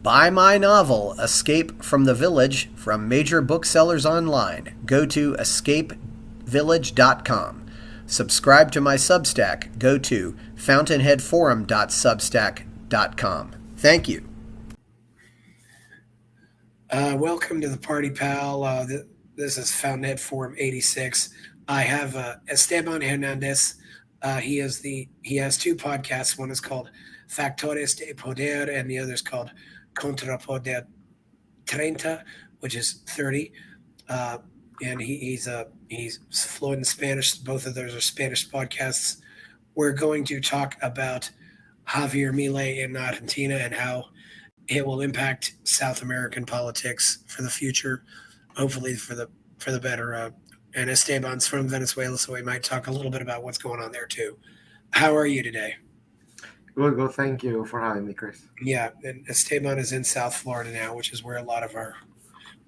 Buy my novel, Escape from the Village, from major booksellers online. Go to escapevillage.com. Subscribe to my Substack. Go to fountainheadforum.substack.com. Thank you. Welcome to the party, pal. This is Fountainhead Forum 86. I have Esteban Hernandez. He has two podcasts. One is called Factores de Poder, and the other is called Contrapoder 30, which is 30. And he's fluent in Spanish. Both of those are Spanish podcasts. We're going to talk about Javier Milei in Argentina and how it will impact South American politics for the future, hopefully for the better. And Esteban's from Venezuela, so we might talk a little bit about what's going on there too. How are you today? Good. Thank you for having me, Chris. Yeah, and Esteban is in South Florida now, which is where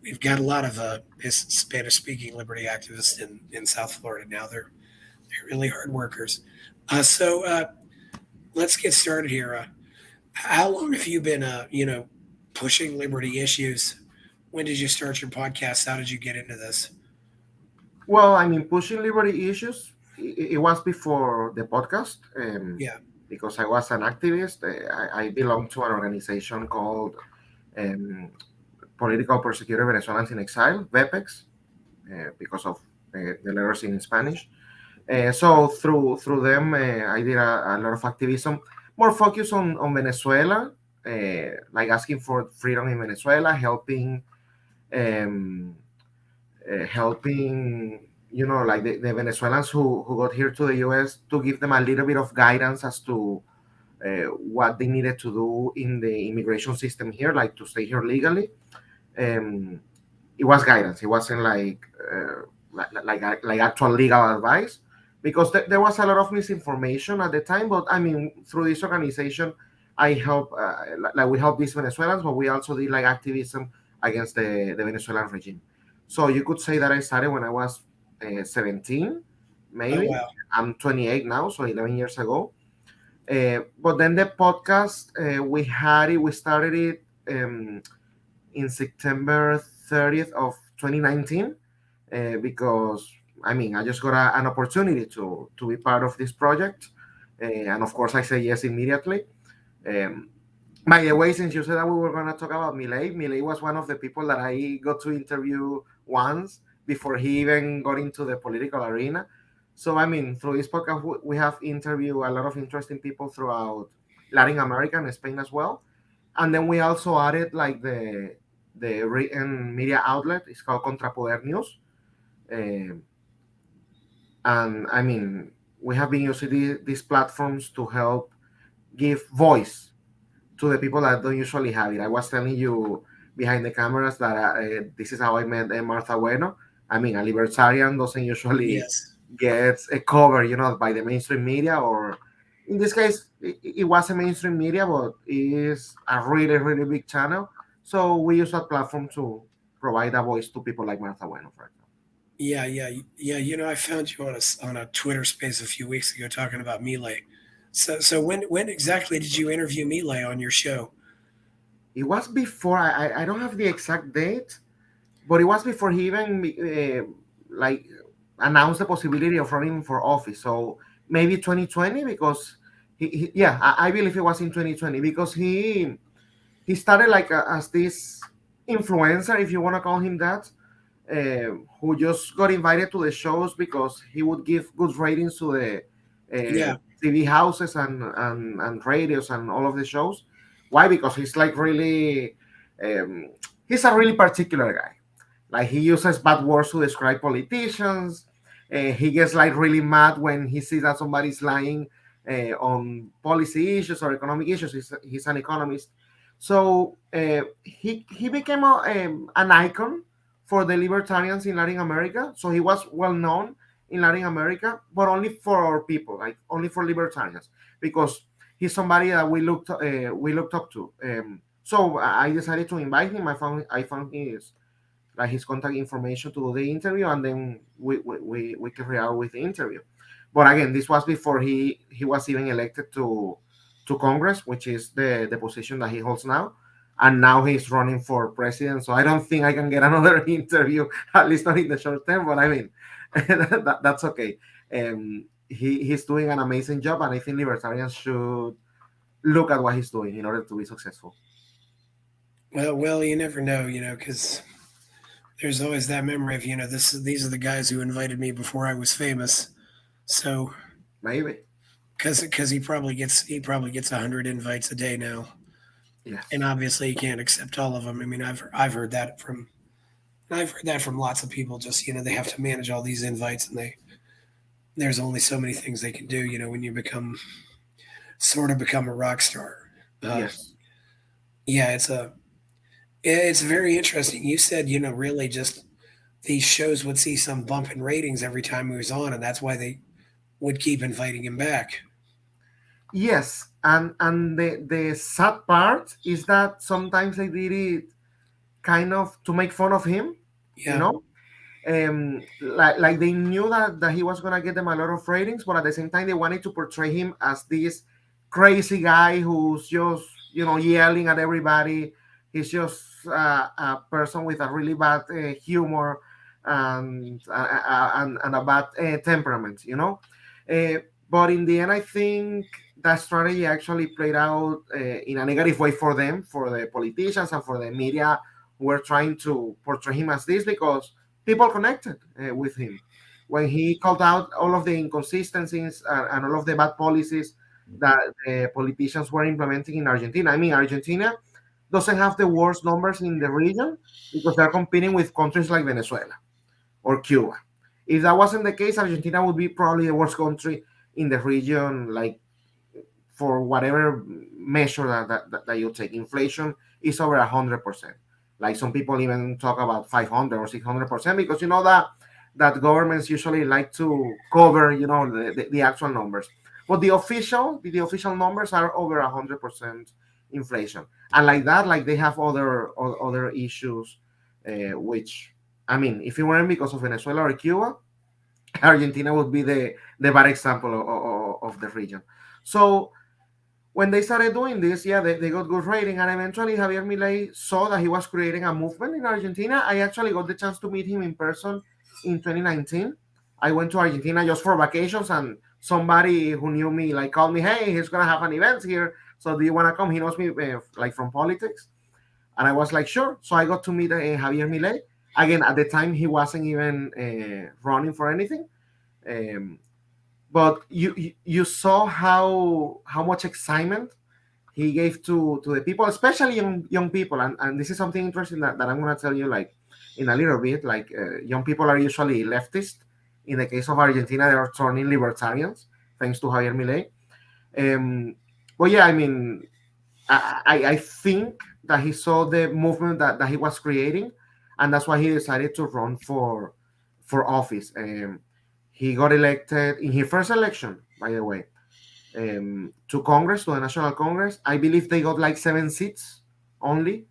we've got a lot of Spanish-speaking liberty activists in South Florida now. They're really hard workers. So let's get started here. How long have you been, pushing liberty issues? When did you start your podcast? How did you get into this? Well, I mean, pushing liberty issues, it was before the podcast. Yeah. Because I was an activist. I belong to an organization called Political Persecuted Venezuelans in Exile, VEPEX, because of the letters in Spanish. So through them, I did a lot of activism, more focused on Venezuela, like asking for freedom in Venezuela, helping, like the Venezuelans who got here to the US, to give them a little bit of guidance as to what they needed to do in the immigration system here, like to stay here legally. It was guidance. It wasn't like actual legal advice, because there was a lot of misinformation at the time. But I mean, through this organization, I help, we help these Venezuelans, but we also did like activism against the Venezuelan regime. So you could say that I started when I was 17, maybe. Oh, wow. I'm 28 now, so 11 years ago. But then the podcast, we started it in September 30th of 2019, because I mean, I just got an opportunity to be part of this project, and of course I said yes immediately. By the way, since you said that we were going to talk about Milei was one of the people that I got to interview once before he even got into the political arena. So I mean, through this podcast, we have interviewed a lot of interesting people throughout Latin America and Spain as well. And then we also added like the written media outlet. It's called Contrapoder News. And I mean, we have been using these platforms to help give voice to the people that don't usually have it. I was telling you behind the cameras that this is how I met Martha Bueno. I mean, a libertarian doesn't usually get a cover, by the mainstream media, or in this case, it was a mainstream media, but it is a really, really big channel. So we use that platform to provide a voice to people like Martha Bueno, for example. Yeah. I found you on a Twitter space a few weeks ago talking about Milei. So when exactly did you interview Milei on your show? It was before. I don't have the exact date, but it was before he even announced the possibility of running for office. So maybe 2020, because I believe it was in 2020, because he started like as this influencer, if you want to call him that, who just got invited to the shows because he would give good ratings to the TV houses and radios and all of the shows. Why? Because he's like really, he's a really particular guy. Like, he uses bad words to describe politicians. He gets like really mad when he sees that somebody's lying on policy issues or economic issues. He's an economist. So he became an icon for the libertarians in Latin America. So he was well known in Latin America, but only for our people, like only for libertarians, because he's somebody that we looked up to. So I decided to invite him. I found his contact information to do the interview, and then we carry out with the interview. But again, this was before he was even elected to Congress, which is the position that he holds now. and now he's running for president. So I don't think I can get another interview, at least not in the short term. But I mean, that's okay. He's doing an amazing job, and I think libertarians should look at what he's doing in order to be successful. Well, you never know, because there's always that memory of these are the guys who invited me before I was famous. So Maybe. because he probably gets 100 invites a day now, and Yes. obviously he can't accept all of them. I mean, I've heard that from lots of people. Just they have to manage all these invites, and there's only so many things they can do. When you become a rock star. Uh, Yes. yeah, it's very interesting. You said really just these shows would see some bump in ratings every time he was on, and that's why they would keep inviting him back. Yes. And the sad part is that sometimes they did it kind of to make fun of him, you Yeah, know. Like they knew that he was gonna get them a lot of ratings, but at the same time they wanted to portray him as this crazy guy who's just yelling at everybody. He's just a person with a really bad humor and a bad temperament, Uh, but in the end, I think that strategy actually played out in a negative way for them, for the politicians and for the media who were trying to portray him as this, because people connected with him when he called out all of the inconsistencies and all of the bad policies that the politicians were implementing in Argentina. I mean, Argentina doesn't have the worst numbers in the region because they're competing with countries like Venezuela or Cuba. If that wasn't the case, Argentina would be probably the worst country in the region, like for whatever measure that you take. Inflation is over 100%. Like some people even talk about 500 or 600%, because that governments usually like to cover the actual numbers. But the official numbers are over 100% inflation, and like that, like they have other issues, which, I mean, if it weren't because of Venezuela or Cuba, Argentina would be the bad example of the region. So when they started doing this, yeah, they got good rating, and eventually Javier Milei saw that he was creating a movement in Argentina. I actually got the chance to meet him in person in 2019. I went to Argentina just for vacations, and somebody who knew me like called me, "Hey, he's gonna have an event here, so do you wanna come?" He knows me like from politics, and I was like, "Sure." So I got to meet Javier Milei. Again, at the time, he wasn't even running for anything. Um, but you saw how much excitement he gave to the people, especially young people, and this is something interesting that I'm going to tell you, like, in a little bit. Like, young people are usually leftist. In the case of Argentina, they are turning libertarians thanks to Javier Milei. um, but yeah, I mean, I think that he saw the movement that he was creating, and that's why he decided to run for office. He got elected in his first election, by the way, to Congress, to the National Congress. I believe they got like 7 seats only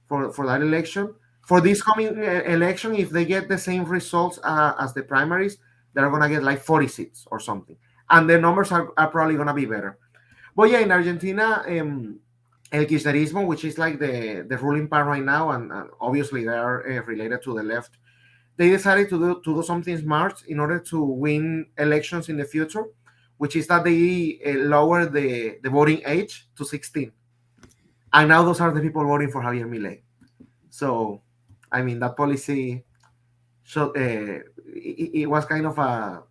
for that election. For this coming election, if they get the same results as the primaries, they're gonna get like 40 seats or something, and the numbers are probably gonna be better. But yeah, in Argentina, El Kirchnerismo, which is like the ruling part right now, and obviously they are related to the left, they decided to do something smart in order to win elections in the future, which is that they lower the voting age to 16. And now those are the people voting for Javier Milei. So, I mean, that policy, so it was kind of a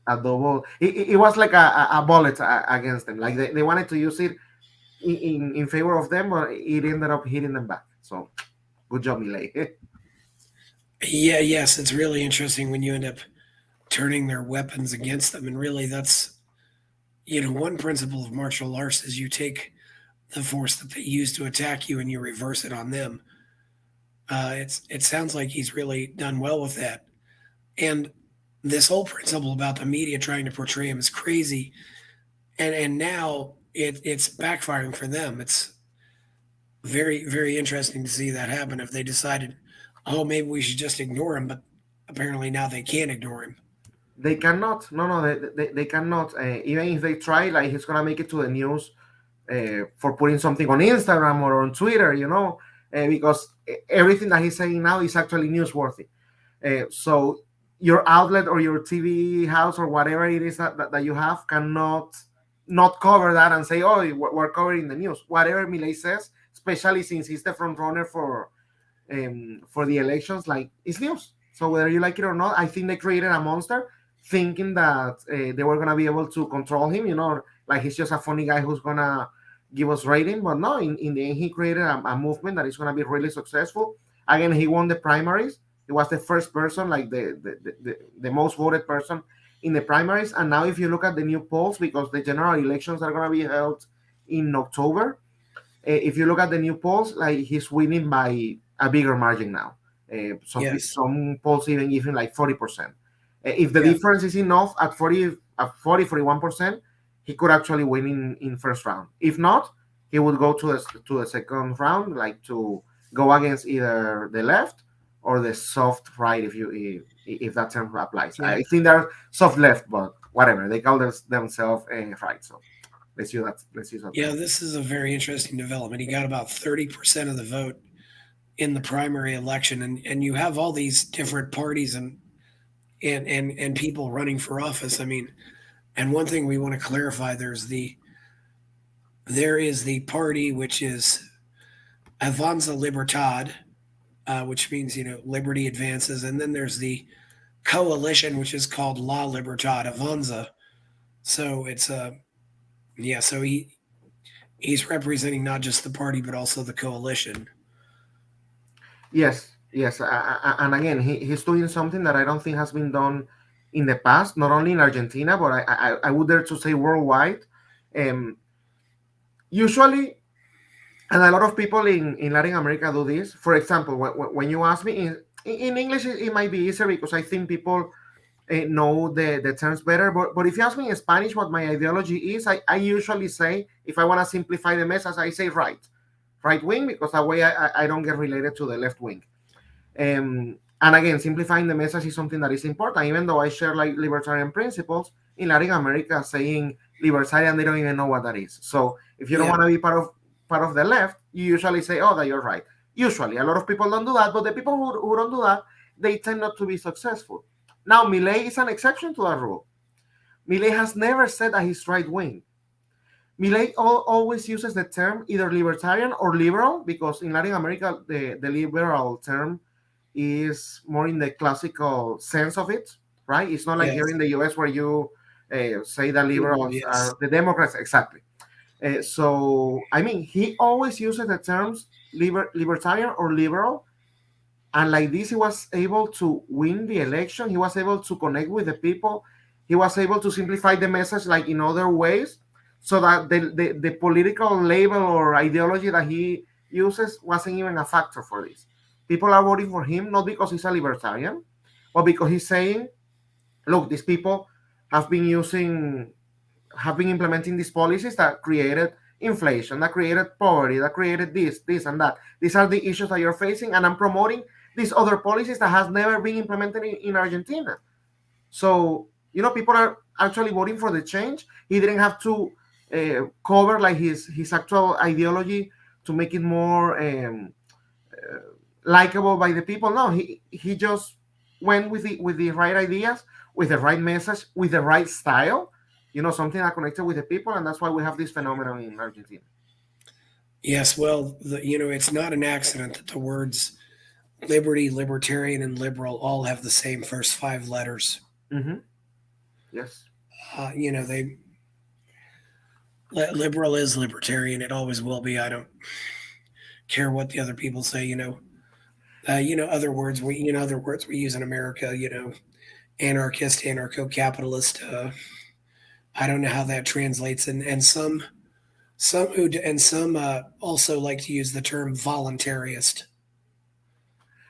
double, it was like a bullet against them. Like they wanted to use it in favor of them, but it ended up hitting them back. So, good job, Milei. yeah, yes. It's really interesting when you end up turning their weapons against them, and really, that's one principle of martial arts is you take the force that they use to attack you and you reverse it on them. It sounds like he's really done well with that, and this whole principle about the media trying to portray him as crazy, and now it's backfiring for them. It's very interesting to see that happen. If they decided, oh, maybe we should just ignore him, but apparently now they can't ignore him. They cannot. No, no, they cannot. Even if they try, like, he's gonna make it to the news for putting something on Instagram or on Twitter, because everything that he's saying now is actually newsworthy. So your outlet or your TV house or whatever it is that you have cannot not cover that and say, oh, we're covering the news. Whatever Milei says, especially since he's the front runner for the elections, like, it's news. So whether you like it or not, I think they created a monster thinking that they were gonna be able to control him. Like he's just a funny guy who's gonna give us rating. But no, in the end, he created a movement that is gonna be really successful. Again, he won the primaries. He was the first person, like the most voted person in the primaries. And now, if you look at the new polls, because the general elections are gonna be held in October, if you look at the new polls, like he's winning by a bigger margin now. Yes. Some polls even giving like 40%. If the Yeah. difference is enough at 41%, he could actually win in first round. If not, he would go to the second round, like to go against either the left or the soft right, if that term applies. Yeah. I think they're soft left, but whatever they call themselves right. So let's use that. Let's use that. Yeah, this is a very interesting development. He got about 30% of the vote in the primary election, and you have all these different parties and people running for office. I mean, and one thing we want to clarify, there is the party which is Avanza Libertad, which means liberty advances, and then there's the coalition which is called La Libertad Avanza. So it's yeah, so he's representing not just the party but also the coalition. Yes, yes, and again, he's doing something that I don't think has been done in the past, not only in Argentina, but I would dare to say worldwide. Um, Usually, and a lot of people in Latin America do this. For example, when you ask me in English, it might be easier because I think people know the terms better. But if you ask me in Spanish what my ideology is, I usually say, if I want to simplify the message, I say right wing, because that way I don't get related to the left wing. And again, simplifying the message is something that is important. Even though I share like libertarian principles, in Latin America, saying libertarian, they don't even know what that is. So if you don't Yeah. want to be part of the left, you usually say, oh, that you're right. Usually, a lot of people don't do that, but the people who don't do that, they tend not to be successful. Now, Milei is an exception to that rule. Milei has never said that he's right wing. Milei always uses the term either libertarian or liberal, because in Latin America, the liberal term is more in the classical sense of it, right? It's not like here Yes. in the US where you say that liberals Yes. are the Democrats, exactly. So, I mean, he always uses the terms libertarian or liberal. And like this, he was able to win the election. He was able to connect with the people. He was able to simplify the message like in other ways, so that the political label or ideology that he uses wasn't even a factor for this. People are voting for him not because he's a libertarian, but because he's saying, look, these people have been implementing these policies that created inflation, that created poverty, that created this and that. These are the issues that you're facing, and I'm promoting these other policies that has never been implemented in Argentina. So, people are actually voting for the change. He didn't have to cover like his actual ideology to make it more likable by the people. No, he just went with the right ideas, with the right message, with the right style. Something that connected with the people, and that's why we have this phenomenon in Argentina. Yes. Well, it's not an accident that the words liberty, libertarian, and liberal all have the same first five letters. Mm-hmm. Yes. They liberal is libertarian. It always will be. I don't care what the other people say. Other words we use in America. Anarchist, anarcho-capitalist. I don't know how that translates, and some also like to use the term voluntarist.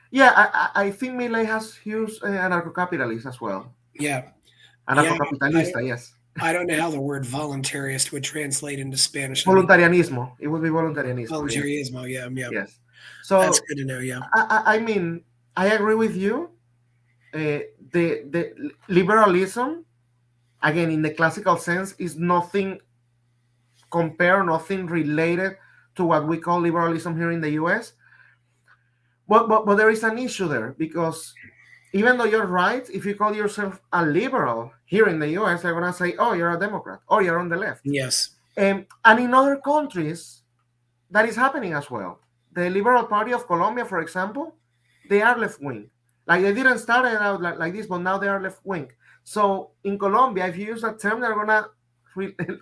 Yeah, I think Milei has used anarcho-capitalist as well. Yeah, yeah. Anarcho-capitalista, yes. I don't know how the word voluntarist would translate into Spanish. Voluntarianismo. It would be voluntarianismo. Voluntarismo. Yeah, yeah. Yes. So That's good to know. Yeah. I mean, I agree with you. The liberalism, again, in the classical sense, is nothing compare, nothing related to what we call liberalism here in the US. But there is an issue there because even though you're right, if you call yourself a liberal here in the US, they're going to say, oh, you're a Democrat or you're on the left. Yes. And in other countries, that is happening as well. The Liberal Party of Colombia, for example, they are left wing. Like they didn't start it out like this, but now they are left wing. So in Colombia, if you use that term, they're gonna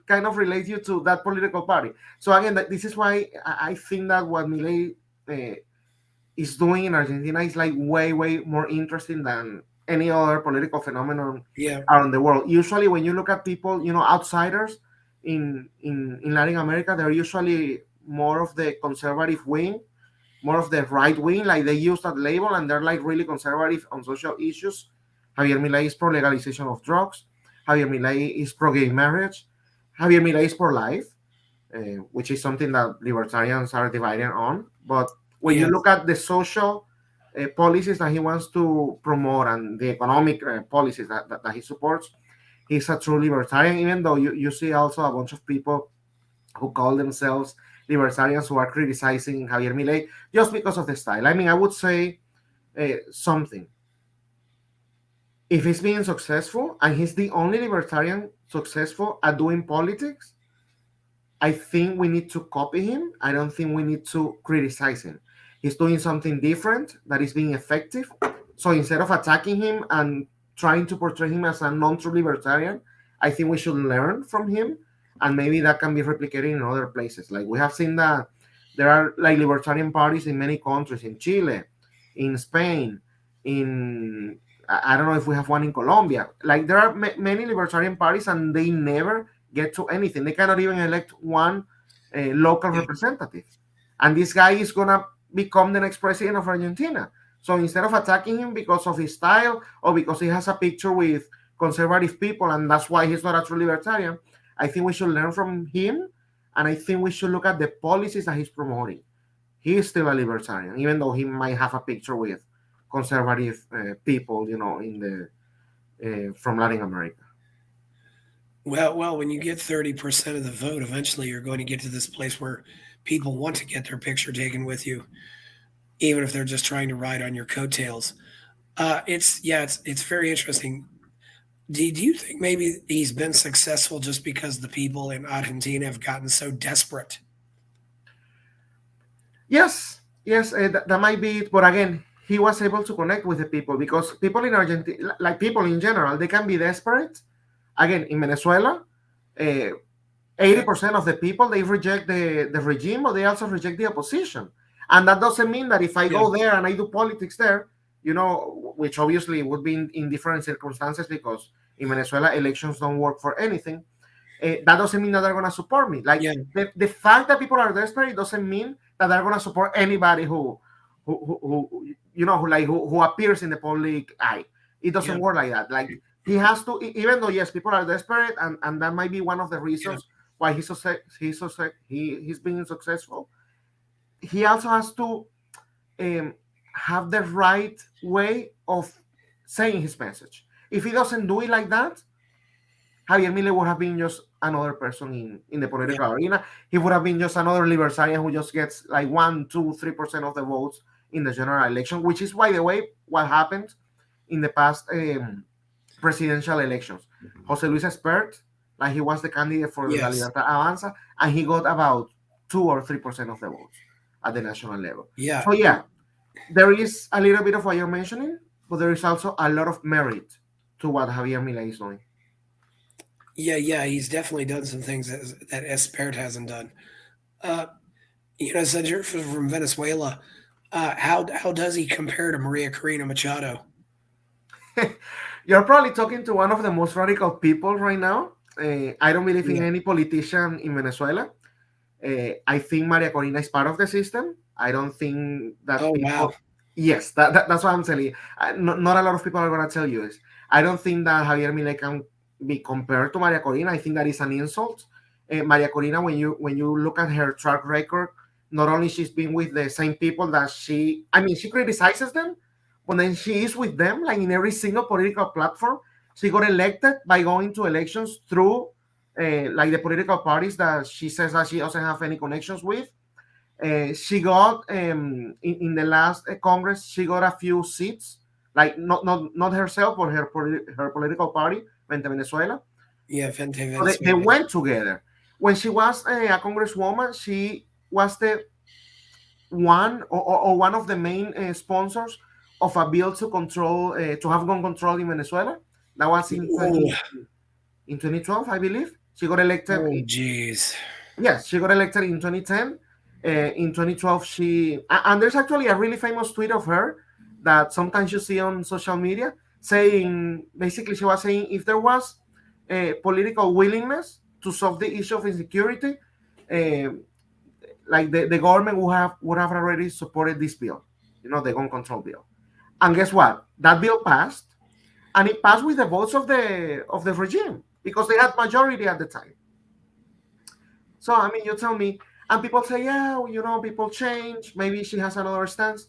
kind of relate you to that political party. So again, this is why I think that what Milei is doing in Argentina is like way more interesting than any other political phenomenon around the world. Usually, when you look at people, outsiders in Latin America, they're usually more of the conservative wing, more of the right wing, like they use that label and they're like really conservative on social issues. Javier Milei is pro legalization of drugs. Javier Milei is pro gay marriage. Javier Milei is pro life, which is something that libertarians are divided on. But when you look at the social policies that he wants to promote and the economic policies that he supports, he's a true libertarian, even though you see also a bunch of people who call themselves libertarians who are criticizing Javier Milei just because of the style. I mean, I would say something. If he's being successful and he's the only libertarian successful at doing politics, I think we need to copy him. I don't think we need to criticize him. He's doing something different that is being effective. So instead of attacking him and trying to portray him as a non-true libertarian, I think we should learn from him, and maybe that can be replicated in other places. Like we have seen that there are like libertarian parties in many countries, in Chile, in Spain, in I don't know if we have one in Colombia. Like there are many libertarian parties, and they never get to anything. They cannot even elect one local representative. And this guy is gonna become the next president of Argentina. So instead of attacking him because of his style or because he has a picture with conservative people and that's why he's not a true libertarian, I think we should learn from him, and I think we should look at the policies that he's promoting. He is still a libertarian, even though he might have a picture with conservative people, in the from Latin America. Well, when you get 30% of the vote, eventually you're going to get to this place where people want to get their picture taken with you, even if they're just trying to ride on your coattails. It's very interesting. Do you think maybe he's been successful just because the people in Argentina have gotten so desperate? Yes, that might be it. But again, he was able to connect with the people because people in Argentina, like people in general, they can be desperate. Again, in Venezuela, 80% of the people, they reject the regime, but they also reject the opposition. And that doesn't mean that if I go there and I do politics there, which obviously would be in different circumstances because in Venezuela, elections don't work for anything. That doesn't mean that they're going to support me. Like the fact that people are desperate doesn't mean that they're going to support anybody who appears in the public eye. It doesn't work like that. Like he has to, even though yes, people are desperate, and that might be one of the reasons why he's being successful. He also has to have the right way of saying his message. If he doesn't do it like that, Javier Milei would have been just another person in the political arena. He would have been just another libertarian who just gets like 1%, 2%, 3% of the votes in the general election, which is, by the way, what happened in the past presidential elections. Jose Luis Espert, like he was the candidate for La Libertad Avanza, and he got about 2 or 3% of the votes at the national level. So there is a little bit of what you're mentioning, but there is also a lot of merit to what Javier Milei is doing. He's definitely done some things that Espert hasn't done. Since you're from Venezuela, how does he compare to Maria Corina Machado? You're probably talking to one of the most radical people right now. I don't believe in any politician in Venezuela. I think Maria Corina is part of the system. I don't think that people... Yes, that's what I'm telling you. Not a lot of people are going to tell you this. I don't think that Javier Milei can be compared to Maria Corina. I think that is an insult. Maria Corina, when you look at her track record, not only she's been with the same people that she criticizes them, but then she is with them like in every single political platform. She got elected by going to elections through like the political parties that she says that she doesn't have any connections with. She got in the last Congress, she got a few seats, like not herself or her political party, Vente Venezuela. Yeah, Vente So they Venezuela. went together. When she was a congresswoman, she was the or one of the main sponsors of a bill to control to have gun control in Venezuela. That was Oh, in 2012, I believe. She got elected. oh, geez. Yes, she got elected in 2010. In 2012, and there's actually a really famous tweet of her that sometimes you see on social media saying basically she was saying if there was a political willingness to solve the issue of insecurity, uh, like the government would have already supported this bill, the gun control bill. And guess what? That bill passed, and it passed with the votes of the regime because they had majority at the time. So I mean, you tell me, and people say, yeah, people change. Maybe she has another stance.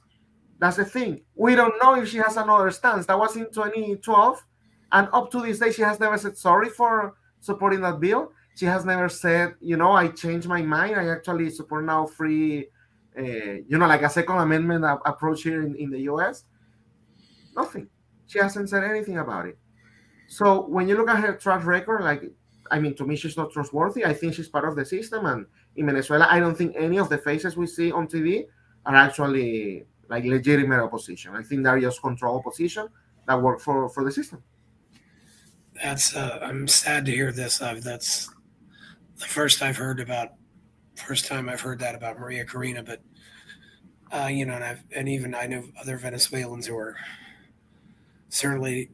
That's the thing. We don't know if she has another stance. That was in 2012, and up to this day, she has never said sorry for supporting that bill. She has never said, I changed my mind. I actually support now free, like a Second Amendment approach here in the U.S. Nothing. She hasn't said anything about it. So when you look at her track record, like, I mean, to me, she's not trustworthy. I think she's part of the system. And in Venezuela, I don't think any of the faces we see on TV are actually like legitimate opposition. I think they're just control opposition that work for the system. That's I'm sad to hear this. That's the first time I've heard that about Maria Corina. But and even I know other Venezuelans who are certainly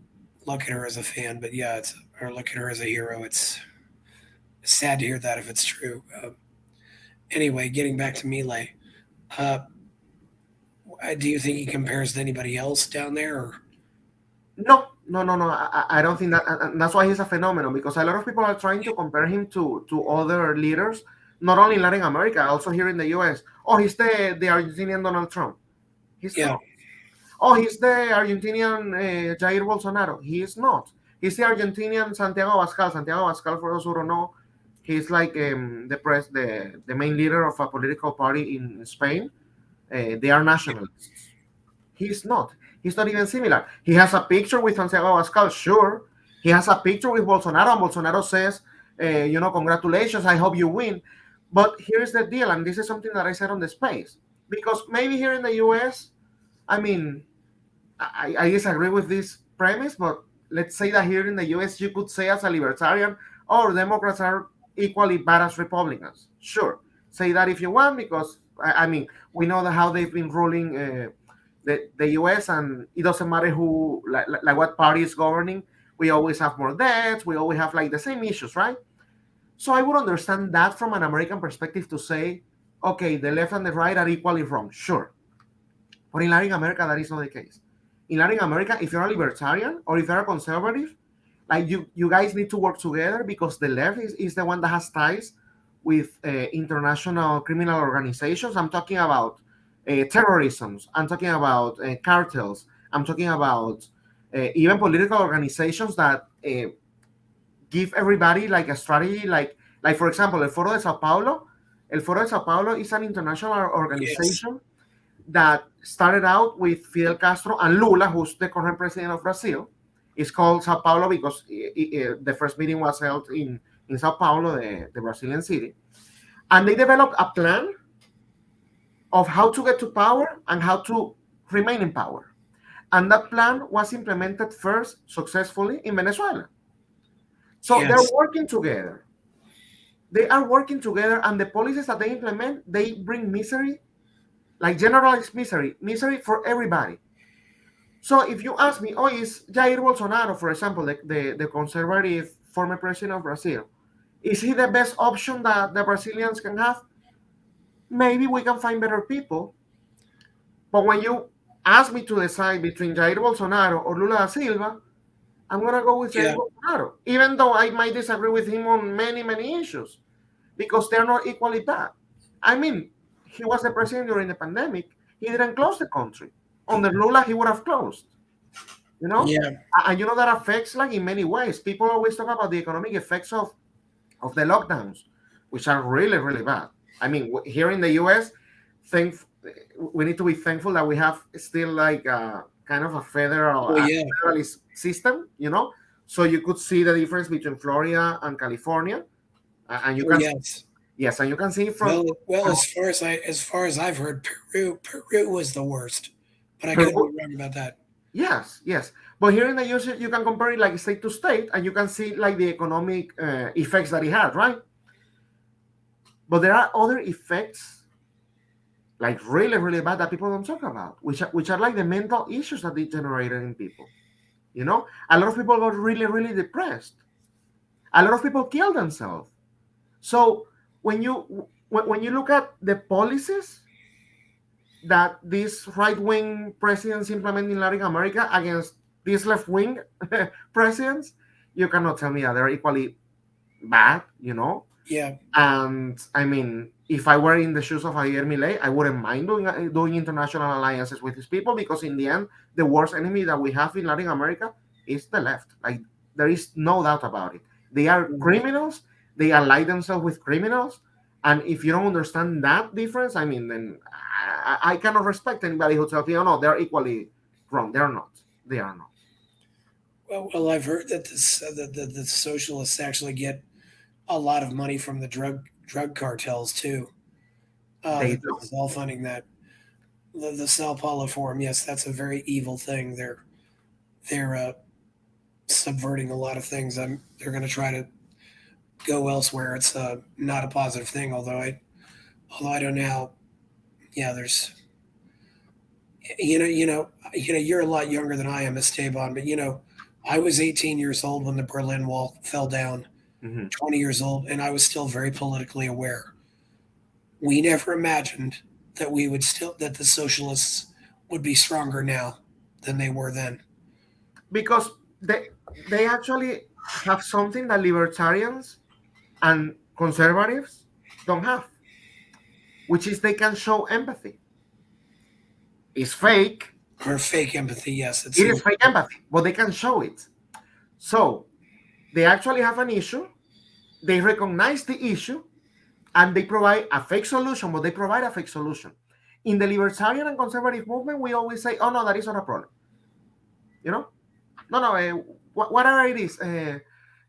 look at her as a fan. But yeah, it's or look at her as a hero. It's sad to hear that if it's true. Anyway, getting back to Milei, uh, do you think he compares to anybody else down there? Or? No, no, no, no. I don't think that, and that's why he's a phenomenon because a lot of people are trying to compare him to other leaders, not only in Latin America, also here in the U.S. Oh, he's the Argentinian Donald Trump. He's Yeah, not. Oh, he's the Argentinian Jair Bolsonaro. He is not. He's the Argentinian Santiago Abascal. Santiago Abascal, for those who don't know, he's like the main leader of a political party in Spain. They are nationalists. He's not. He's not even similar. He has a picture with Santiago Abascal, sure. He has a picture with Bolsonaro, and Bolsonaro says, congratulations, I hope you win. But here's the deal, and this is something that I said on the space. Because maybe here in the US, I mean, I disagree with this premise, but let's say that here in the US, you could say as a libertarian, oh, Democrats are equally bad as Republicans. Sure. Say that if you want, because, I mean, we know that how they've been ruling the US, and it doesn't matter who, like what party is governing. We always have more debts. We always have like the same issues, right? So I would understand that from an American perspective to say, okay, the left and the right are equally wrong. Sure. But in Latin America, that is not the case. In Latin America, if you're a libertarian or if you're a conservative, like you guys need to work together because the left is the one that has ties with international criminal organizations. I'm talking about terrorism. I'm talking about cartels. I'm talking about even political organizations that give everybody like a strategy. Like for example, El Foro de Sao Paulo. El Foro de Sao Paulo is an international yes, organization that started out with Fidel Castro and Lula, who's the current president of Brazil. It's called Sao Paulo because the first meeting was held in Sao Paulo, the Brazilian city. And they developed a plan of how to get to power and how to remain in power. And that plan was implemented first successfully in Venezuela. So they're yes, working together. They are working together, and the policies that they implement, they bring misery, like generalized misery for everybody. So if you ask me, oh, is Jair Bolsonaro, for example, the conservative former president of Brazil, is he the best option that the Brazilians can have? Maybe we can find better people. But when you ask me to decide between Jair Bolsonaro or Lula da Silva, I'm going to go with Jair yeah, Bolsonaro, even though I might disagree with him on many, many issues, because they're not equally bad. I mean, he was the president during the pandemic. He didn't close the country. Under Lula, he would have closed. You know, yeah, and that affects like in many ways. People always talk about the economic effects of of the lockdowns, which are really, really bad. I mean, here in the US, think we need to be thankful that we have still like a kind of a Oh yeah. federalist system, you know. So you could see the difference between Florida and California, and you Oh can yes. yes, and you can see Well, from as far as I've heard, Peru was the worst, but I could be Peru. wrong about that. Yes, yes. But here in the US, you can compare it like state to state, and you can see like the economic effects that it had, right? But there are other effects, like really, really bad that people don't talk about, which are like the mental issues that they generated in people. You know, a lot of people got really, really depressed. A lot of people kill themselves. So when you look at the policies that these right wing presidents implement in Latin America against these left wing presidents, you cannot tell me that they're equally bad, you know. Yeah. And I mean, if I were in the shoes of Javier Milei, I wouldn't mind doing international alliances with these people, because in the end, the worst enemy that we have in Latin America is the left. Like, there is no doubt about it. They are Mhm. criminals. They ally themselves with criminals. And if you don't understand that difference, I mean, then I cannot respect anybody who tells me, oh no, they're equally wrong. They're not. They are not. Well, I've heard that the socialists actually get a lot of money from the drug cartels too. They That do. this is all funding that. The Sao Paulo Forum, yes, that's a very evil thing. They're subverting a lot of things. They're going to try to go elsewhere. It's not a positive thing. Although I don't know how. Yeah, there's you're a lot younger than I am, Esteban, but I was 18 years old when the Berlin Wall fell down. Mhm. 20 years old, and I was still very politically aware. We never imagined that the socialists would be stronger now than they were then. Because they actually have something that libertarians and conservatives don't have, which is they can show empathy. It's fake. Or fake empathy, yes, it It is seems. fake empathy, but they can show it. So they actually have an issue. They recognize the issue, and they provide a fake solution, but they provide a fake solution. In the libertarian and conservative movement, we always say, "Oh no, that is not a problem." You know, no, no. Whatever it is,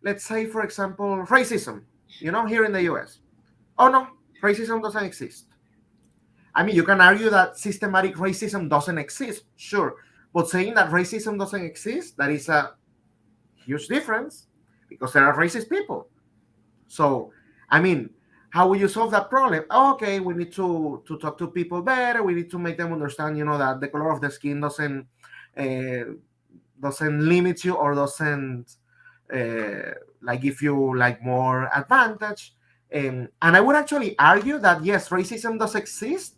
let's say, for example, racism. You know, here in the U.S. Oh no, racism doesn't exist. I mean, you can argue that systematic racism doesn't exist, sure, but saying that racism doesn't exist, that is a huge difference, because there are racist people. So, I mean, how will you solve that problem? Oh, okay, we need to talk to people better. We need to make them understand, that the color of the skin uh, doesn't limit you, or doesn't uh, like give you like more advantage. And I would actually argue that yes, racism does exist,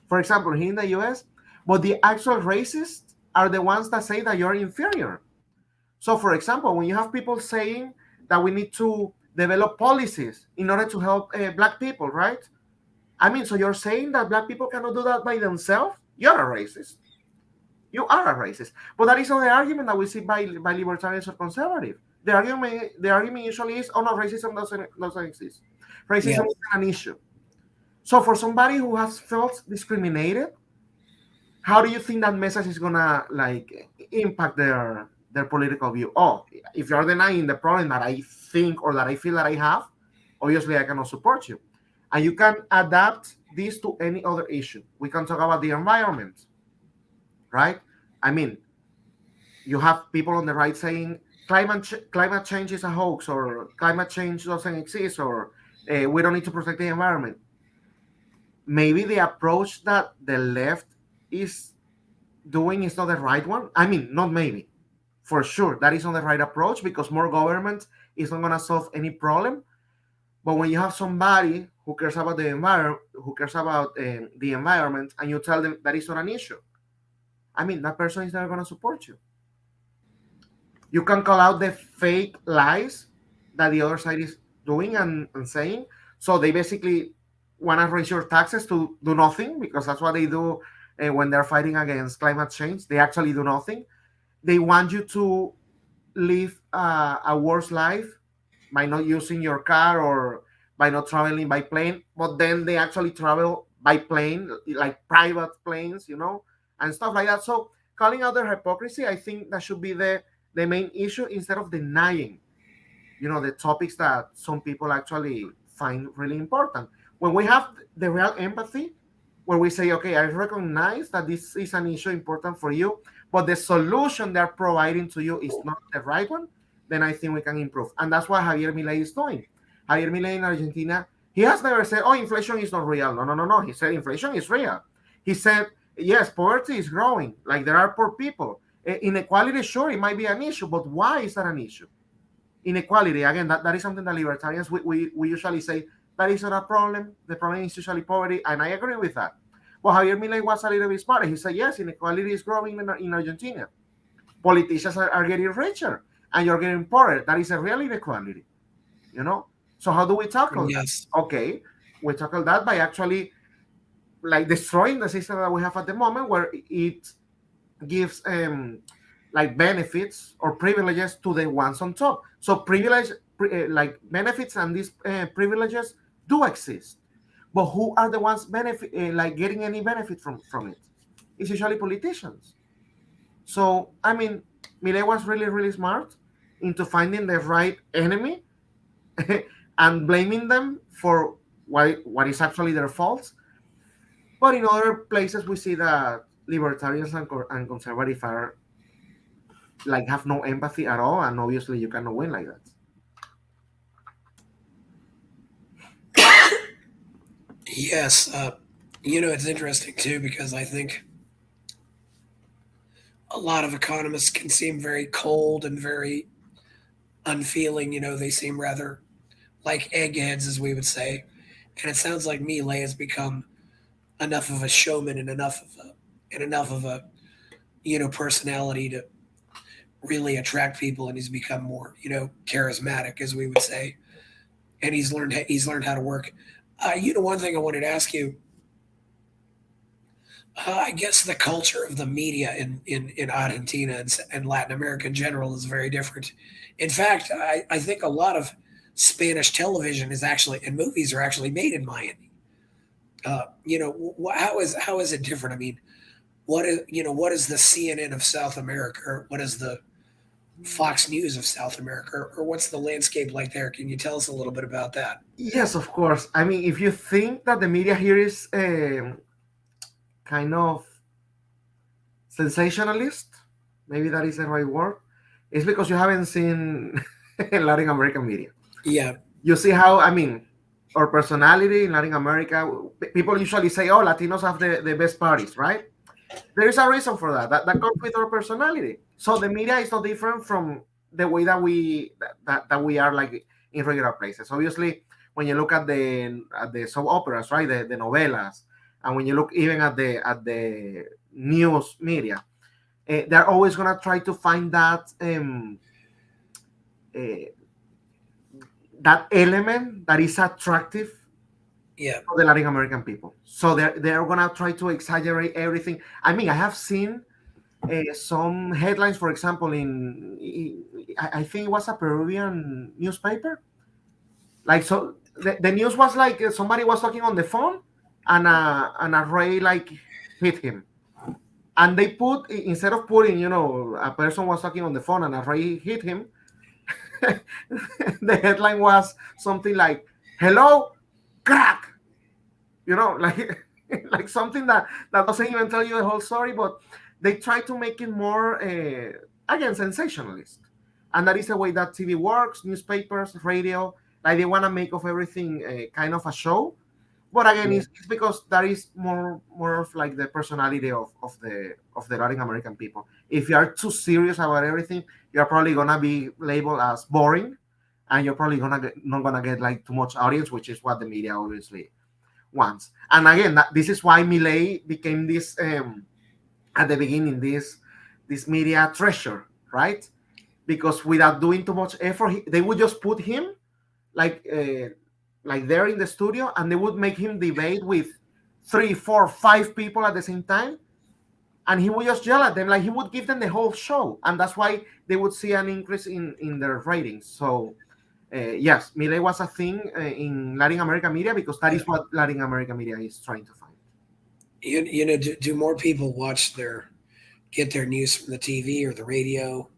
for example, here in the US, but the actual racists are the ones that say that you're inferior. So, for example, when you have people saying that we need to develop policies in order to help Black people, right? I mean, so you're saying that Black people cannot do that by themselves? You're a racist. You are a racist. But that is not the argument that we see by libertarians or conservative. The argument usually is, oh no, racism doesn't exist. Yeah, Racism is an issue. So for somebody who has felt discriminated, how do you think that message is gonna like impact their political view? Oh, if you're denying the problem that I think or that I feel that I have, obviously I cannot support you. And you can adapt this to any other issue. We can talk about the environment, right? I mean, you have people on the right saying climate change is a hoax, or climate change doesn't exist, or we don't need to protect the environment. Maybe the approach that the left is doing is not the right one. I mean, not maybe, for sure, that is not the right approach, because more government is not going to solve any problem. But when you have somebody who cares about the environment, the environment, and you tell them that is not an issue, I mean, that person is never going to support you. You can call out the fake lies that the other side is doing and saying. So they basically want to raise your taxes to do nothing, because that's what they do when they're fighting against climate change. They actually do nothing. They want you to live a worse life by not using your car or by not traveling by plane, but then they actually travel by plane, like private planes, and stuff like that. So calling out their hypocrisy, I think that should be the main issue, instead of denying, the topics that some people actually find really important. When we have the real empathy, where we say, okay, I recognize that this is an issue important for you, but the solution they're providing to you is not the right one, then I think we can improve. And that's what Javier Milei is doing. Javier Milei in Argentina, he has never said, oh, inflation is not real. No, no, no, no. He said inflation is real. He said, yes, poverty is growing. Like, there are poor people. Inequality, sure, it might be an issue, but why is that an issue? Inequality, again, that is something that libertarians, we usually say, that is not a problem. The problem is usually poverty, and I agree with that. But Javier Milei was a little bit smarter. He said, yes, inequality is growing in Argentina. Politicians are getting richer, and you're getting poorer. That is a real inequality, So how do we tackle that? Yes. Okay, we tackle that by actually, like, destroying the system that we have at the moment, where it gives like benefits or privileges to the ones on top. So like benefits and these privileges do exist, but who are the ones like getting any benefit from it? It's usually politicians. So I mean, Milei was really, really smart into finding the right enemy and blaming them for what is actually their faults. But in other places, we see that libertarians and conservatives are, like, have no empathy at all, and obviously you cannot win like that. Yes. It's interesting too, because I think a lot of economists can seem very cold and very unfeeling. They seem rather like eggheads, as we would say. And it sounds like Milei has become enough of a showman and enough of a personality to really attract people, and he's become more charismatic, as we would say. And he's learned how to work. One thing I wanted to ask you. I guess the culture of the media in Argentina and Latin America in general is very different. In fact, I think a lot of Spanish television is actually, and movies are actually made in Miami. How is it different? I mean, what is the CNN of South America, or what is the Fox News of South America, or what's the landscape like there? Can you tell us a little bit about that? Yes, of course. I mean, if you think that the media here is kind of sensationalist, maybe that is the right word, it's because you haven't seen Latin American media. Yeah. You see how, I mean, our personality in Latin America, people usually say, oh, Latinos have the best parties, right? There is a reason for that. That comes with our personality. So the media is not different from the way that we are, like, in regular places. Obviously, when you look at the soap operas, right, the novelas, and when you look even at the news media, they're always gonna try to find that that element that is attractive, Yeah. for the Latin American people. So they're gonna try to exaggerate everything. I mean, I have seen some headlines, for example, I think it was a Peruvian newspaper. Like, so the news was like, somebody was talking on the phone, and a ray, like, hit him. And they put, instead of putting, a person was talking on the phone and a ray hit him, the headline was something like, hello, crack. Like, like something that doesn't even tell you the whole story, but they try to make it more, again, sensationalist. And that is the way that TV works, newspapers, radio, like, they want to make of everything kind of a show. But again, it's because that is more of, like, the personality of the Latin American people. If you are too serious about everything, you're probably gonna be labeled as boring, and you're probably not gonna get, like, too much audience, which is what the media obviously wants. And again, this is why Milei became this, at the beginning, this media treasure, right? Because without doing too much effort, they would just put him, like there in the studio, and they would make him debate with 3, 4, 5 people at the same time, and he would just yell at them. Like, he would give them the whole show, and that's why they would see an increase in their ratings. So yes, Milei was a thing in Latin American media because that Yeah. is what Latin American media is trying to find. Do more people watch get their news from the TV or the radio?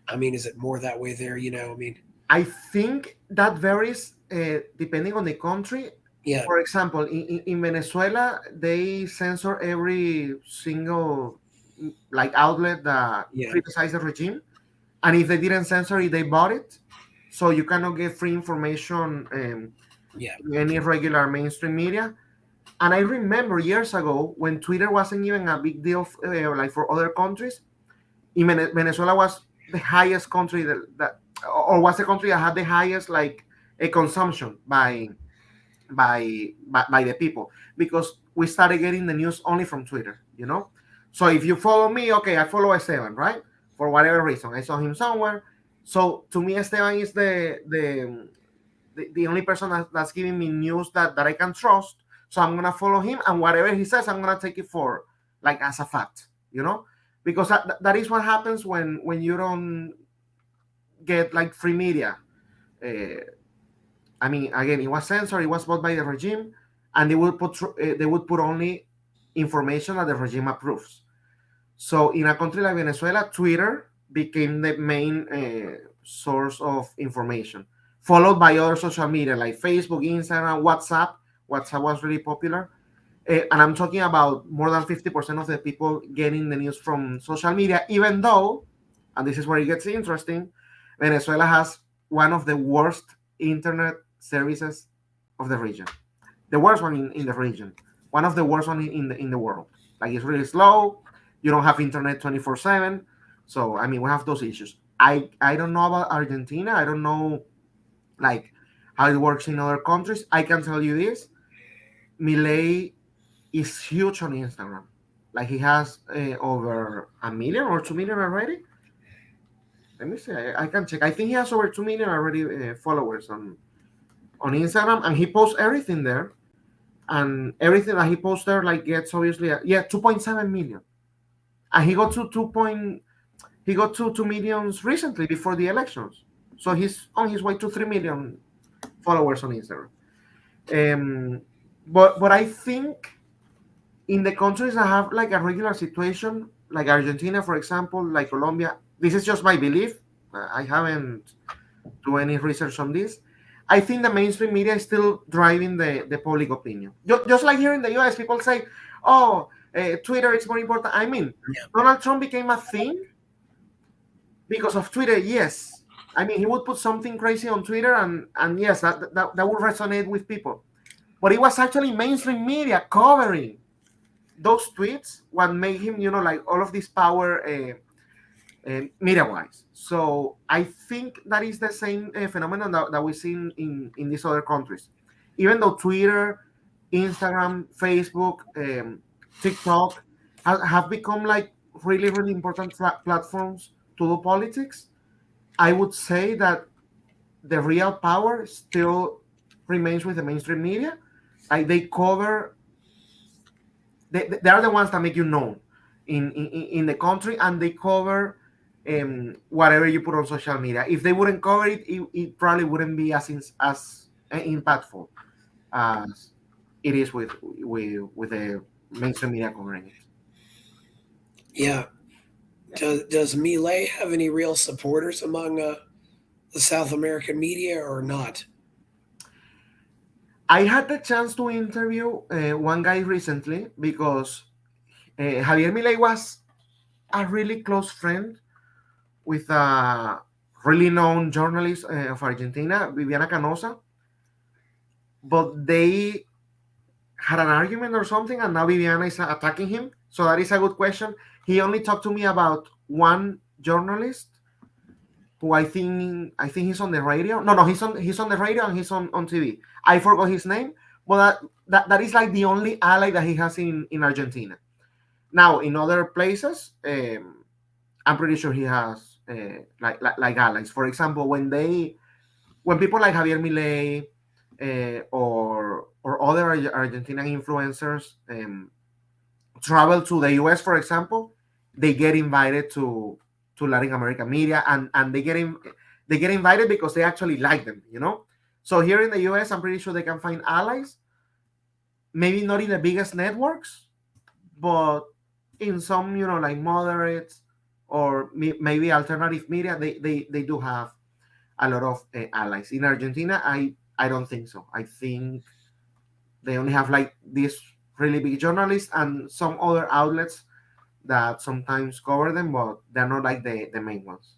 I mean, is it more that way there? I mean, I think that varies depending on the country. yeah, For example, in Venezuela, they censor every single like outlet that yeah, criticize the regime, and if they didn't censor it, they bought it. So you cannot get free information yeah, in any regular mainstream media. And I remember years ago when Twitter wasn't even a big deal like for other countries. In Venezuela was the highest country that or was the country that had the highest like a consumption by the people because we started getting the news only from Twitter. So if you follow me, okay, I follow Esteban, right? For whatever reason, I saw him somewhere. So to me, Esteban is the only person that's giving me news that I can trust. So I'm gonna follow him, and whatever he says, I'm gonna take it for like as a fact, because that is what happens when you don't get like free media. Uh, I mean, again, it was censored, it was bought by the regime, and they would put only information that the regime approves. So in a country like Venezuela, Twitter became the main source of information, followed by other social media like Facebook, Instagram, WhatsApp. WhatsApp was really popular. And I'm talking about more than 50% of the people getting the news from social media, even though, and this is where it gets interesting, Venezuela has one of the worst internet services of the region. The worst one in the region. One of the worst one in the world. Like it's really slow. You don't have internet 24/7. So I mean we have those issues. I don't know about Argentina. I don't know like how it works in other countries. I can tell you this. Milei is huge on Instagram. Like he has over a million or 2 million already. Let me see. I can check. I think he has over 2 million already followers on Instagram, and he posts everything there. And everything that he posts there like gets obviously 2.7 million. And he got to 2 millions recently before the elections. So he's on his way to 3 million followers on Instagram. Um, but I think in the countries that have like a regular situation, like Argentina, for example, like Colombia, this is just my belief. I haven't do any research on this. I think the mainstream media is still driving the public opinion. Just like here in the US, people say, oh, Twitter is more important. I mean, yeah, Donald Trump became a thing because of Twitter, yes. I mean, he would put something crazy on Twitter, and yes, that would resonate with people. But it was actually mainstream media covering those tweets, what made him, like all of this power media wise. So I think that is the same phenomenon that we see in these other countries. Even though Twitter, Instagram, Facebook, TikTok have become like really, really important platforms to do politics, I would say that the real power still remains with the mainstream media. Like they are the ones that make you known in the country, and they cover whatever you put on social media. If they wouldn't cover it probably wouldn't be as impactful as it is with the mainstream media covering it. yeah. Does Milei have any real supporters among the South American media or not? I had the chance to interview one guy recently because Javier Milei was a really close friend with a really known journalist of Argentina, Viviana Canosa, but they had an argument or something, and now Viviana is attacking him. So that is a good question. He only talked to me about one journalist who I think he's on the radio. No, he's on the radio and he's on TV. I forgot his name, but that is like the only ally that he has in Argentina. Now in other places, I'm pretty sure he has like allies. For example, when people like Javier Milei or other Argentinian influencers travel to the US, for example, they get invited to Latin American media, and they get invited because they actually like them, you know. So here in the US, I'm pretty sure they can find allies, maybe not in the biggest networks, but in some, you know, like moderate or maybe alternative media, they do have a lot of allies. In Argentina, I don't think so. I think they only have like these really big journalists and some other outlets that sometimes cover them, but they're not like the main ones.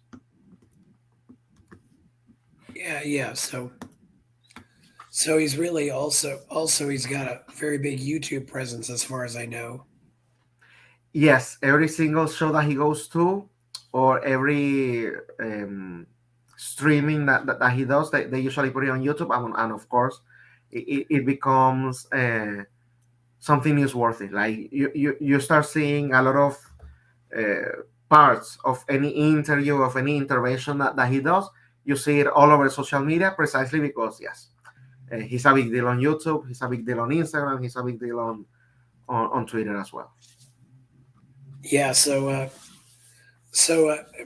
Yeah. So he's really also he's got a very big YouTube presence as far as I know. Yes, every single show that he goes to, or every streaming that he does, they usually put it on YouTube, and of course, it becomes something newsworthy. Like you start seeing a lot of parts of any interview, of any intervention that he does. You see it all over social media precisely because, yes, he's a big deal on YouTube, he's a big deal on Instagram, he's a big deal on Twitter as well. Yeah. So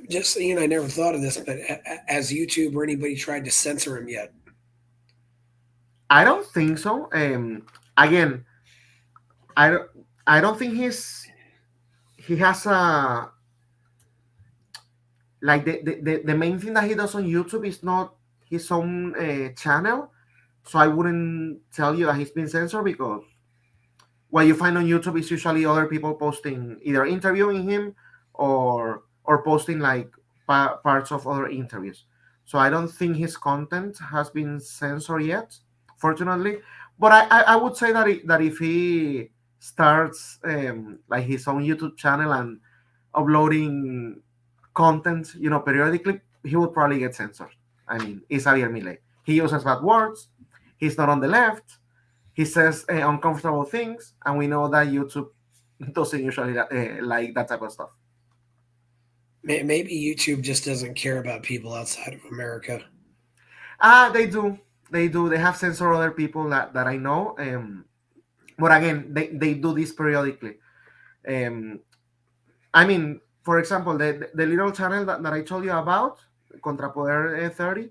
just I never thought of this, but has YouTube or anybody tried to censor him yet? I don't think so. Again, I don't, I don't think he has a like the main thing that he does on YouTube is not his own channel. So I wouldn't tell you that he's been censored because what you find on YouTube is usually other people posting either interviewing him or posting like parts of other interviews. So I don't think his content has been censored yet, fortunately. But I would say that if he starts like his own YouTube channel and uploading content, you know, periodically, he would probably get censored. I mean, it's Javier Milei. He uses bad words. He's not on the left. He says uncomfortable things, and we know that YouTube doesn't usually like that type of stuff. Maybe YouTube just doesn't care about people outside of America. They do. They do. They have censored other people that I know. But again, they do this periodically. Um, I mean, for example, the little channel that I told you about, Contrapoder 30,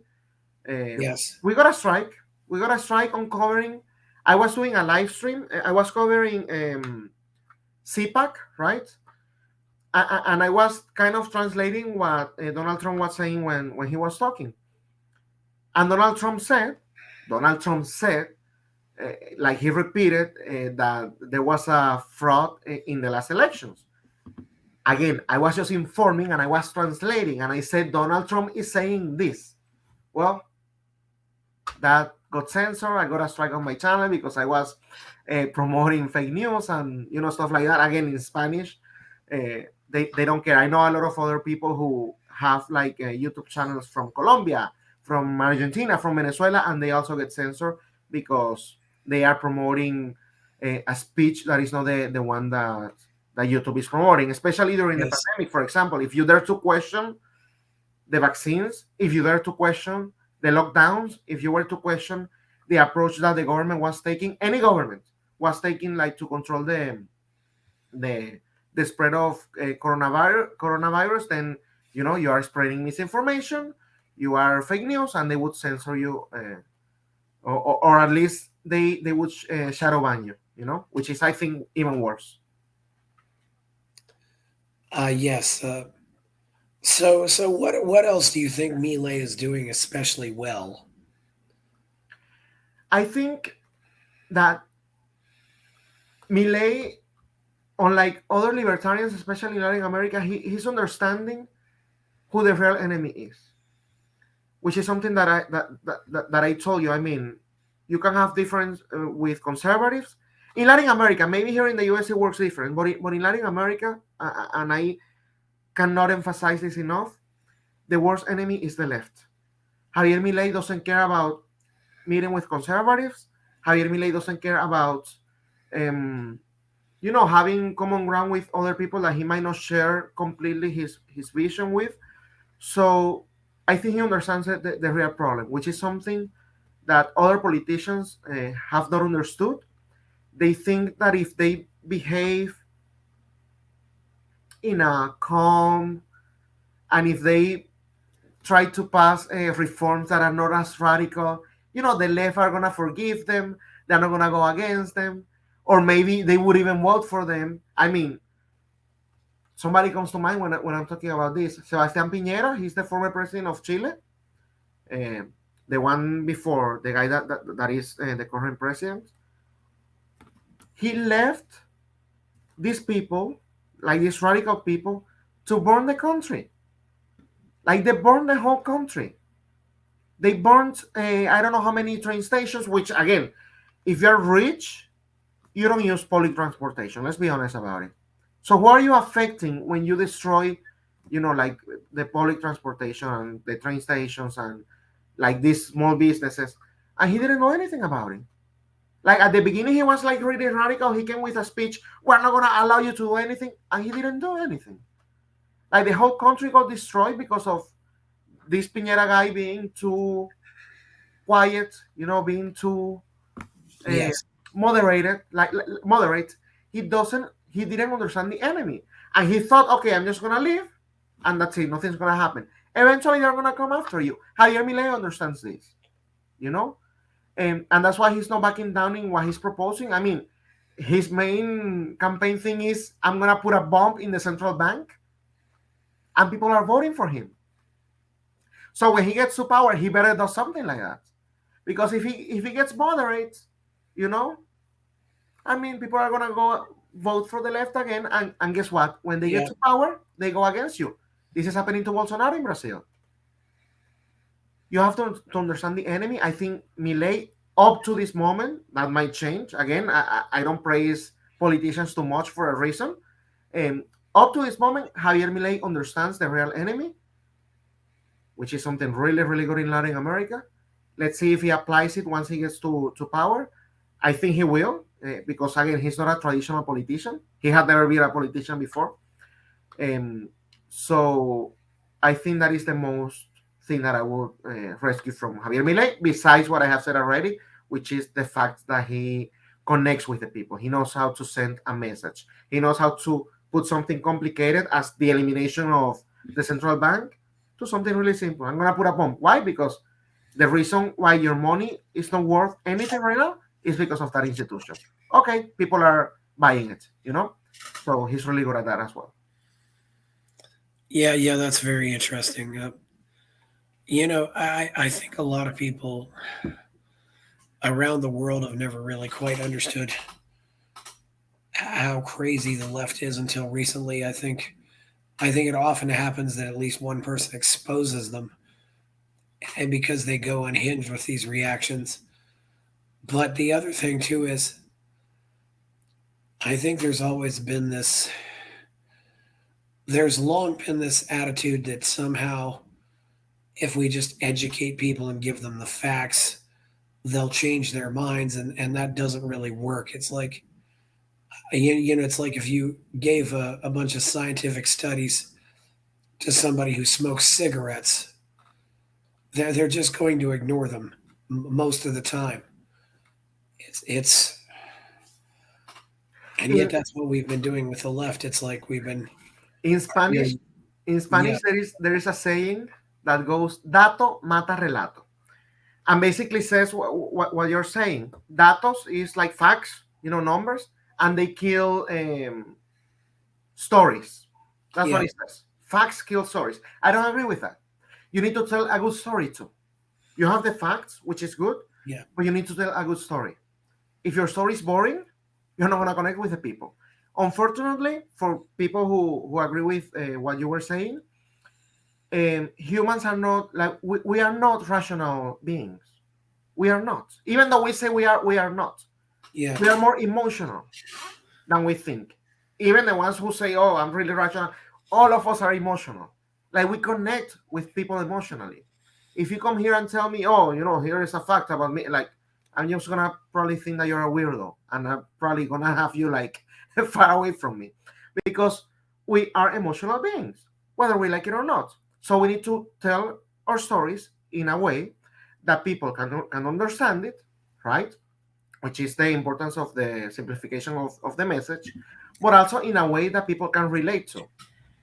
Yes. we got a strike. We got a strike on covering. I was doing a live stream. I was covering CPAC, right? And I was kind of translating what Donald Trump was saying when he was talking. And Donald Trump said, like he repeated, that there was a fraud in the last elections. Again, I was just informing and I was translating, and I said Donald Trump is saying this. Well, that got censored. I got a strike on my channel because I was promoting fake news and stuff like that. Again, in Spanish, they don't care. I know a lot of other people who have like YouTube channels from Colombia, from Argentina, from Venezuela, and they also get censored because they are promoting a speech that is not the one that YouTube is promoting, especially during the Yes. pandemic. For example, if you dare to question the vaccines, if you dare to question the lockdowns, if you were to question the approach that the government was taking, any government was taking, like to control the the spread of coronavirus, then you are spreading misinformation, you are fake news, and they would censor you, or at least they would shadow ban you, which is I think even worse. Yes. So what else do you think Milei is doing especially well? I think that Millet, unlike other libertarians, especially in Latin America, he's understanding who the real enemy is, which is something that I told you. I mean, you can have difference with conservatives in Latin America. Maybe here in the US it works different, but in Latin America, and I cannot emphasize this enough, the worst enemy is the left. Javier Milei doesn't care about meeting with conservatives. Javier Milei doesn't care about um, having common ground with other people that he might not share completely his vision with. So I think he understands the real problem, which is something that other politicians have not understood. They think that if they behave in a calm, and if they try to pass reforms that are not as radical. The left are gonna forgive them. They're not gonna go against them, or maybe they would even vote for them. I mean, somebody comes to mind when I'm talking about this. Sebastián Piñera, he's the former president of Chile, uh, the one before the guy that is the current president. He left these people, like these radical people, to burn the country. Like they burned the whole country. They burned I don't know how many train stations. Which again, if you're rich, you don't use public transportation. Let's be honest about it. So who are you affecting when you destroy, like the public transportation and the train stations and like these small businesses? And he didn't know anything about it. Like at the beginning, he was like really radical. He came with a speech, "We're not gonna allow you to do anything," and he didn't do anything. Like the whole country got destroyed because of this Piñera guy being too quiet, being too Yes. moderated, like moderate. He didn't understand the enemy, and he thought, okay, I'm just gonna leave, and that's it. Nothing's gonna happen. Eventually, they're gonna come after you. Javier Milei understands this, you know, and that's why he's not backing down in what he's proposing. I mean, his main campaign thing is, I'm gonna put a bomb in the central bank, and people are voting for him. So when he gets to power, he better do something like that, because if he gets moderate, you know, I mean, people are gonna go vote for the left again, and guess what? When they Yeah. get to power, they go against you. This is happening to Bolsonaro in Brazil. You have to understand the enemy. I think Milei, up to this moment, that might change. Again, I don't praise politicians too much for a reason. Up to this moment, Javier Milei understands the real enemy, which is something really, really good in Latin America. Let's see if he applies it once he gets to power. I think he will, because again, he's not a traditional politician. He had never been a politician before. So I think that is the most thing that I would rescue from Javier Milei, besides what I have said already, which is the fact that he connects with the people. He knows how to send a message. He knows how to put something complicated as the elimination of the central bank to something really simple. I'm going to put a bomb. Why? Because the reason why your money is not worth anything right now is because of that institution. Okay, people are buying it, So he's really good at that as well. Yeah, that's very interesting. I think a lot of people around the world have never really quite understood how crazy the left is until recently. I think it often happens that at least one person exposes them, and because they go unhinged with these reactions. But the other thing too is, I think there's long been this attitude that somehow if we just educate people and give them the facts, they'll change their minds, and that doesn't really work. It's like, it's like if you gave a bunch of scientific studies to somebody who smokes cigarettes, they're just going to ignore them most of the time. It's and yet that's what we've been doing with the left. It's like we've been In Spanish, yeah, in Spanish, there is a saying that goes "dato mata relato," and basically says what you're saying. Datos is like facts, numbers, and they kill stories. That's what yeah, it says. Facts kill stories. I don't agree with that. You need to tell a good story too. You have the facts, which is good, yeah, but you need to tell a good story. If your story is boring, you're not going to connect with the people. Unfortunately, for people who agree with what you were saying, humans are not like we are not rational beings. We are not. Even though we say we are not. yeah, We are more emotional than we think. Even the ones who say, "Oh, I'm really rational," all of us are emotional. Like we connect with people emotionally. If you come here and tell me, "Oh, here is a fact about me," like I'm just gonna probably think that you're a weirdo, and I'm probably gonna have you like far away from me, because we are emotional beings, whether we like it or not. So we need to tell our stories in a way that people can understand it, right? Which is the importance of the simplification of the message, but also in a way that people can relate to.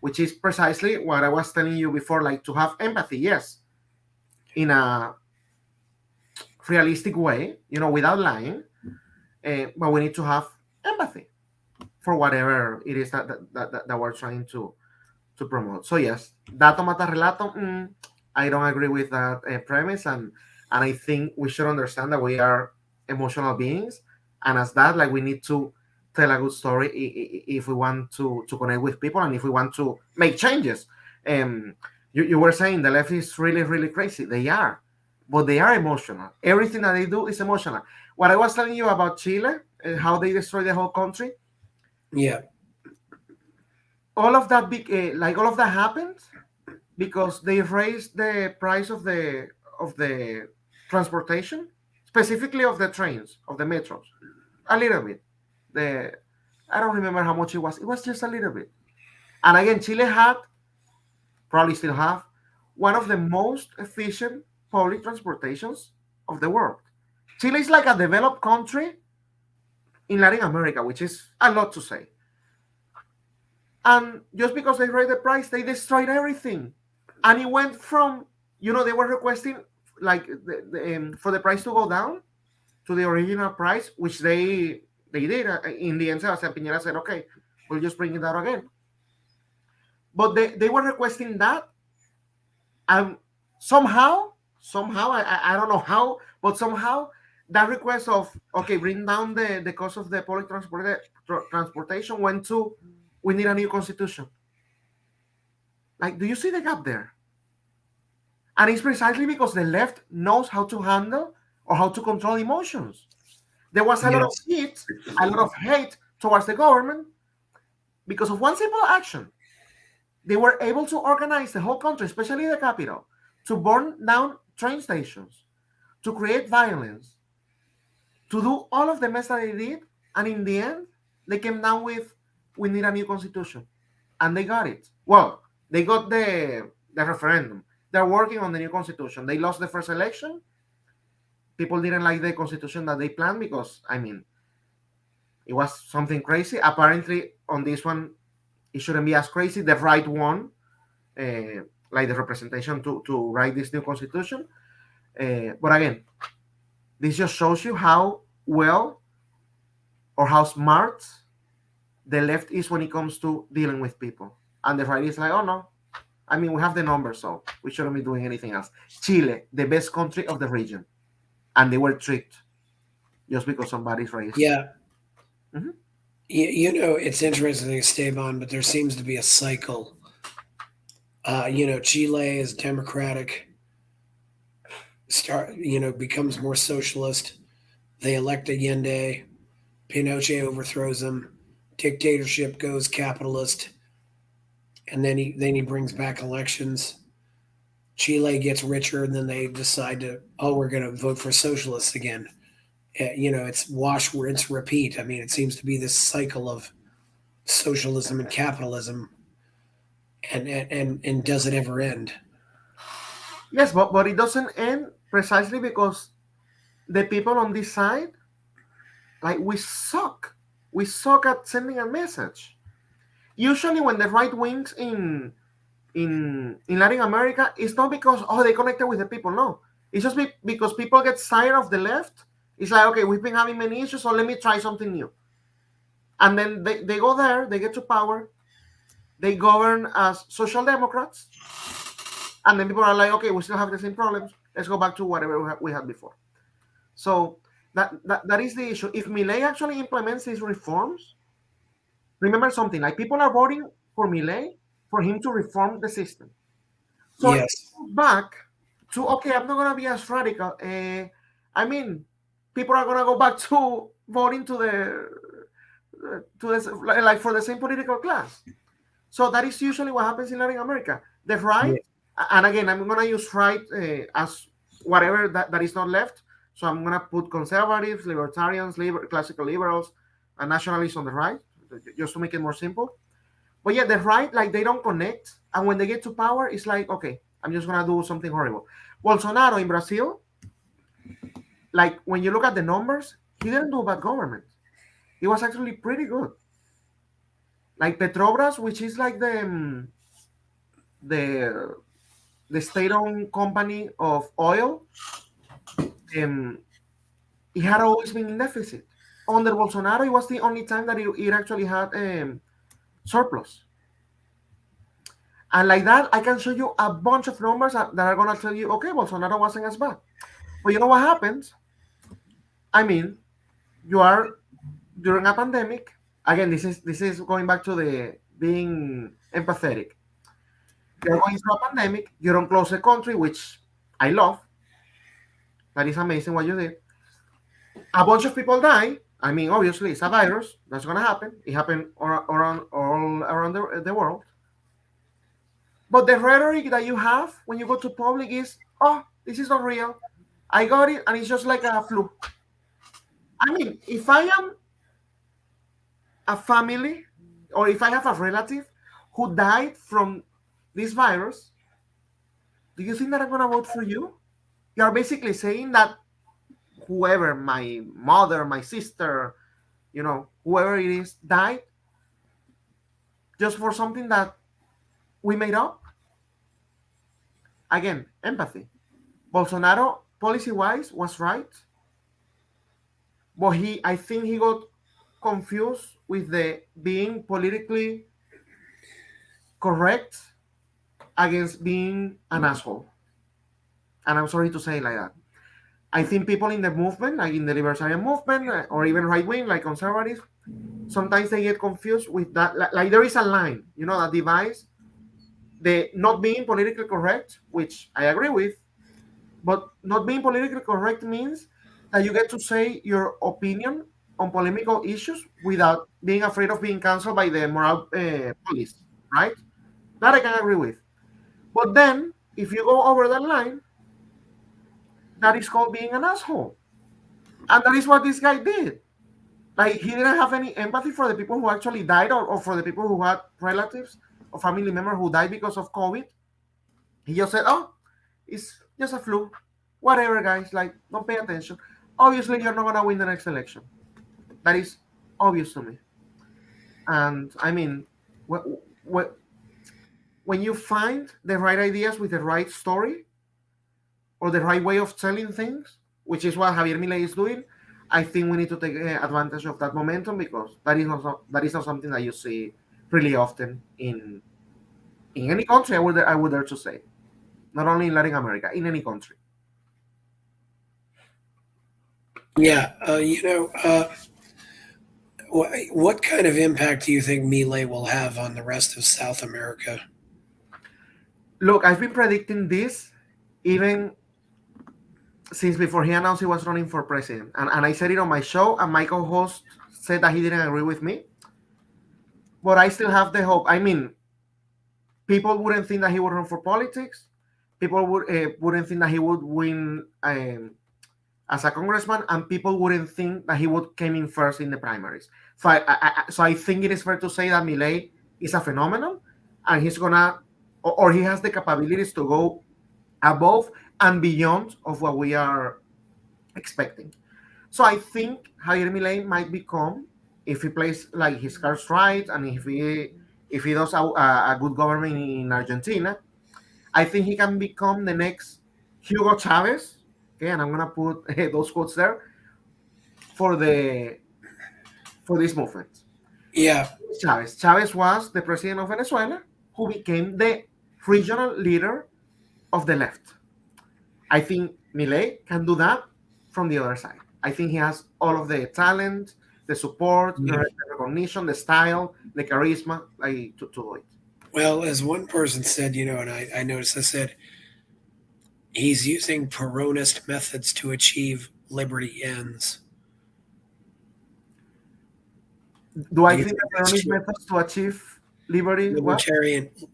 which is precisely what I was telling you before, like to have empathy, yes, in a realistic way, without lying, but we need to have empathy for whatever it is that we're trying to promote. So yes, dato mata relato. I don't agree with that premise, and I think we should understand that we are emotional beings, and as that, like we need to tell a good story if we want to connect with people and if we want to make changes. Um, you were saying the left is really really crazy. They are, but they are emotional. Everything that they do is emotional. What I was telling you about Chile, how they destroy the whole country, Yeah. all of that big all of that happened because they raised the price of the transportation, specifically of the trains, of the metros, a little bit. The I don't remember how much it was. It was just a little bit. And again, Chile had, probably still have, one of the most efficient public transportations of the world. Chile is like a developed country in Latin America, which is a lot to say. And just because they raised the price, they destroyed everything. And it went from, they were requesting like for the price to go down to the original price, which they did. In the end, Sebastián Piñera said, okay, we'll just bring it down again. But they were requesting that. And somehow, I don't know how, but somehow that request of, okay, bring down the cost of the public transportation went to, we need a new constitution. Like, do you see the gap there? And it's precisely because the left knows how to handle or how to control emotions. There was a lot of heat, a lot of hate towards the government because of one simple action. They were able to organize the whole country, especially the capital, to burn down train stations, to create violence, to do all of the mess that they did. And in the end, they came down with, we need a new constitution. And they got it. Well, they got the referendum. They're working on the new constitution. They lost the first election. People didn't like the constitution that they planned because, it was something crazy. Apparently, on this one, it shouldn't be as crazy. The right won, like the representation to write this new constitution. But again, this just shows you how well or how smart the left is when it comes to dealing with people. And the right is like, oh no, we have the numbers, so we shouldn't be doing anything else. Chile, the best country of the region. And they were tricked just because somebody's raised. Yeah. Mm-hmm. It's interesting, Esteban, but there seems to be a cycle. Chile is democratic, becomes more socialist. They elect Allende, Pinochet overthrows him, dictatorship goes capitalist, and then he brings back elections. Chile gets richer, and then they decide we're going to vote for socialists again. It's wash, rinse, repeat. It seems to be this cycle of socialism and capitalism, and does it ever end? Yes, but it doesn't end precisely because the people on this side, like, we suck. We suck at sending a message. Usually, when the right wings in Latin America, it's not because they connected with the people. No, it's just because people get tired of the left. It's like, okay, we've been having many issues, so let me try something new. And then they go there, they get to power, they govern as social democrats, and then people are like, okay, we still have the same problems. Let's go back to whatever we had before. So that is the issue. If Milei actually implements these reforms, remember something, like people are voting for Milei for him to reform the system. So yes, back to, okay, I'm not going to be as radical. People are going to go back to voting like for the same political class. So that is usually what happens in Latin America. The right, and again, I'm going to use right as whatever that is not left. So I'm going to put conservatives, libertarians, classical liberals, and nationalists on the right, just to make it more simple. But yeah, the right, like, they don't connect. And when they get to power, it's like, okay, I'm just going to do something horrible. Bolsonaro in Brazil, like, when you look at the numbers, he didn't do bad government. He was actually pretty good. like Petrobras, which is like the the state-owned company of oil, um, it had always been in deficit. Under Bolsonaro, it was the only time that it actually had surplus. And like that, I can show you a bunch of numbers that are going to tell you, okay, Bolsonaro wasn't as bad. But you know what happens? I mean, you are during a pandemic. Again, this is going back to the being empathetic. You're going through a pandemic. You don't close the country, which I love. That is amazing what you did. A bunch of people die. I mean, obviously, it's a virus. That's going to happen. It happened all around the world. But the rhetoric that you have when you go to public is, oh, this is not real. I got it, and it's just like a flu. I mean, if I am a family or if I have a relative who died from this virus, do you think that I'm going to vote for you? You are basically saying that whoever, my mother, my sister, whoever it is, died just for something that we made up. Again, empathy. Bolsonaro, policy wise, was right, but I think he got confused with the being politically correct against being an asshole. And I'm sorry to say it like that. I think people in the movement, like in the libertarian movement, or even right wing, like conservatives, sometimes they get confused with that. Like there is a line, that divides the not being politically correct, which I agree with, but not being politically correct means that you get to say your opinion on polemical issues without being afraid of being canceled by the moral police, right? That I can agree with. But then, if you go over that line, that is called being an asshole. And that is what this guy did. Like, he didn't have any empathy for the people who actually died or for the people who had relatives or family members who died because of COVID. He just said, oh, it's just a flu. Whatever, guys. Like, don't pay attention. Obviously, you're not going to win the next election. That is obvious to me. And, I mean, when you find the right ideas with the right story or the right way of telling things, which is what Javier Milei is doing, I think we need to take advantage of that momentum because that is not something that you see really often in any country. I would dare to say, not only in Latin America, in any country. Yeah, what kind of impact do you think Milei will have on the rest of South America? Look, I've been predicting this even since before he announced he was running for president. And I said it on my show, and my co-host said that he didn't agree with me. But I still have the hope. I mean, people wouldn't think that he would run for politics. People wouldn't think that he would win as a congressman, and people wouldn't think that he would come in first in the primaries. So I think it is fair to say that Milei is a phenomenon, and he's gonna, or he has the capabilities to go above and beyond of what we are expecting. So I think Javier Milei might become, if he plays like his cards right, and if he does a good government in Argentina, I think he can become the next Hugo Chavez. Okay, and I'm gonna put those quotes there for this movement. Yeah. Chavez was the president of Venezuela, who became the regional leader of the left. I think Milei can do that from the other side. I think he has all of the talent, the support, the recognition, the style, the charisma, to do it. Well, as one person said, and I noticed this, said he's using Peronist methods to achieve liberty ends. Do I think that Peronist methods to achieve liberty?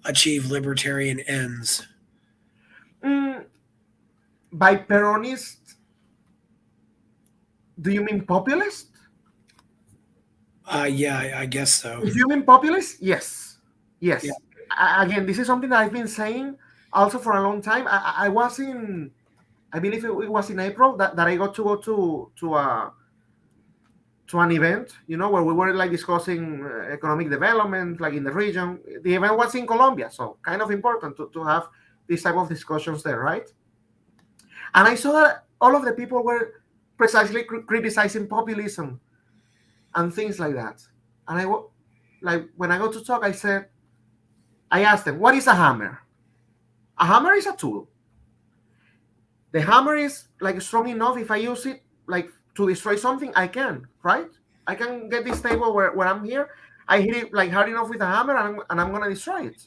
Achieve libertarian ends? By Peronist, do you mean populist? Yeah, I guess so. If you mean populist, yes. Yeah. Again, this is something that I've been saying also for a long time. I was I believe it was in April that I got to go to to an event, where we were like discussing economic development, like in the region. The event was in Colombia, so kind of important to have these type of discussions there, right? And I saw that all of the people were precisely criticizing populism and things like that. And like when I go to talk, I asked them, what is a hammer? A hammer is a tool. The hammer is like strong enough. If I use it like to destroy something, I can, right? I can get this table where I'm here. I hit it like hard enough with a hammer, and I'm gonna destroy it.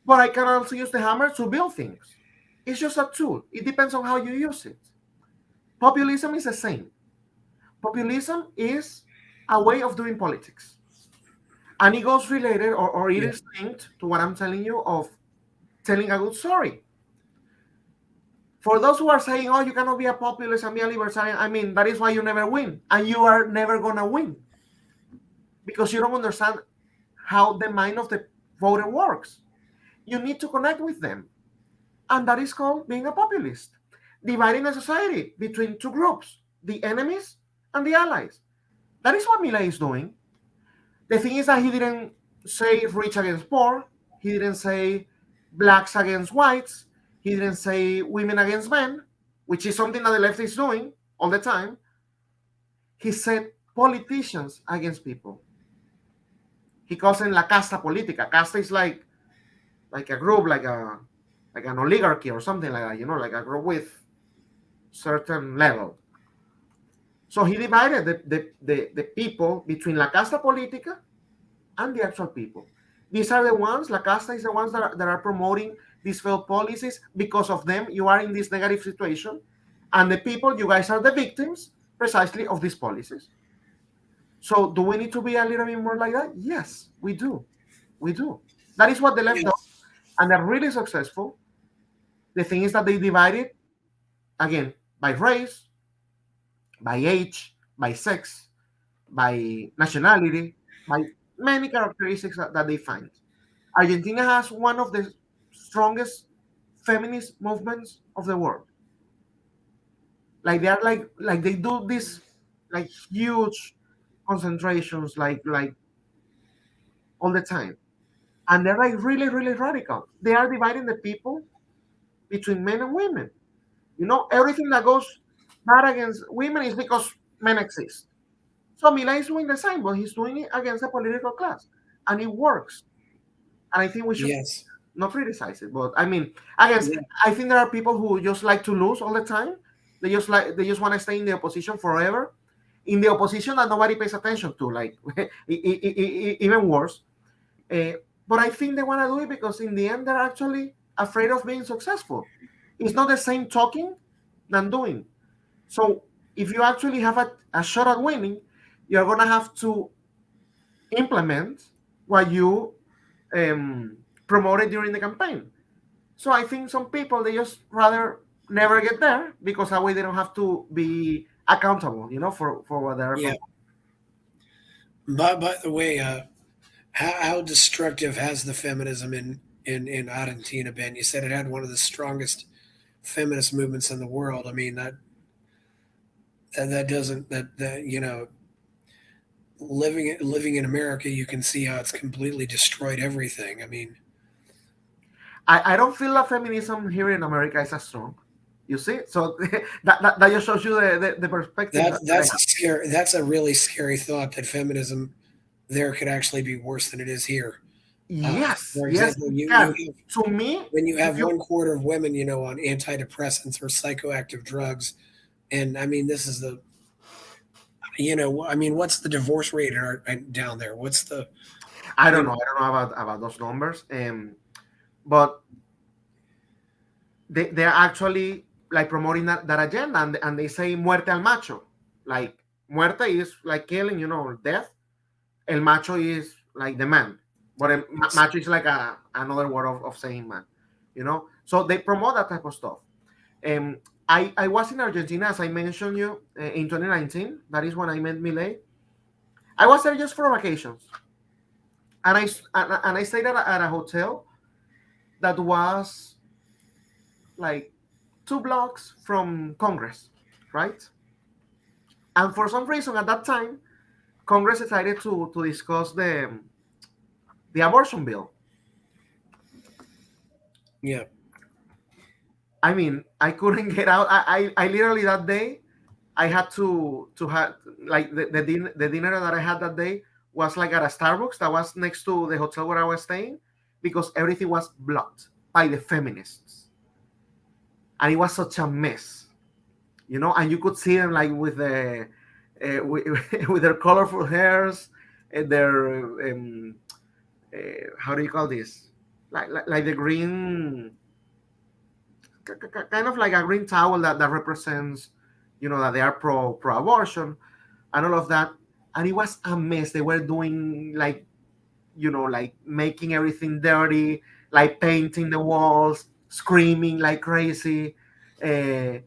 But I can also use the hammer to build things. It's just a tool. It depends on how you use it. Populism is the same. Populism is a way of doing politics. And it goes related, or it is linked to what I'm telling you of telling a good story. For those who are saying, oh, you cannot be a populist and be a libertarian, I mean, that is why you never win. And you are never going to win. Because you don't understand how the mind of the voter works. You need to connect with them. And that is called being a populist. Dividing a society between two groups, the enemies and the allies. That is what Milei is doing. The thing is that he didn't say rich against poor. He didn't say blacks against whites. He didn't say women against men, which is something that the left is doing all the time. He said politicians against people. He calls them la casta politica. Casta is like a group, like an oligarchy or something like that, like a group with certain level. So he divided the people between la casta politica and the actual people. These are the ones, la casta is the ones that are promoting these failed policies. Because of them, you are in this negative situation. And the people, you guys are the victims precisely of these policies. So do we need to be a little bit more like that? Yes, we do. We do. That is what the left does. And they're really successful. The thing is that they divide it, again, by race, by age, by sex, by nationality, by many characteristics that they find. Argentina has one of the strongest feminist movements of the world. Like they are like they do this like huge concentrations like all the time. And they're like really, really radical. They are dividing the people between men and women. Everything that goes bad against women is because men exist. So Milei is doing the same, but he's doing it against the political class. And it works. And I think we should not criticize it. But I mean, again, I think there are people who just like to lose all the time. They just want to stay in the opposition forever. In the opposition that nobody pays attention to, like even worse. But I think they want to do it because in the end they're actually afraid of being successful. It's not the same talking than doing. So if you actually have a shot at winning, you're going to have to implement what you promoted during the campaign. So I think some people, they just rather never get there because that way they don't have to be accountable, for what they're. Yeah. By the way, how destructive has the feminism in Argentina been? You said it had one of the strongest feminist movements in the world. I mean that doesn't living in America, you can see how it's completely destroyed everything. I mean, I don't feel that feminism here in America is as strong. You see, so that just shows you the perspective. That's scary. That's a really scary thought that feminism there could actually be worse than it is here. Yes, for example, to me, when you have 1/4 of women, on antidepressants or psychoactive drugs, and I mean, this is the, I mean, what's the divorce rate down there? What's the? I don't know. I don't know about those numbers, but they're actually like promoting that agenda, and they say muerte al macho. Like muerte is like killing, death. El macho is like the man. But macho is like another word of saying man, So they promote that type of stuff. I was in Argentina, as I mentioned you, in 2019. That is when I met Milei. I was there just for vacations, and I stayed at a hotel that was like 2 blocks from Congress, right? And for some reason at that time, Congress decided to discuss the abortion bill. Yeah. I mean, I couldn't get out. I literally that day I had to have like the dinner that I had that day was like at a Starbucks that was next to the hotel where I was staying, because everything was blocked by the feminists, and it was such a mess, you know. And you could see them like with the with their colorful hairs and their how do you call this, like the green, kind of like a green towel that represents, you know, that they are pro abortion and all of that. And it was a mess. They were doing like, you know, like making everything dirty, like painting the walls, screaming like crazy. I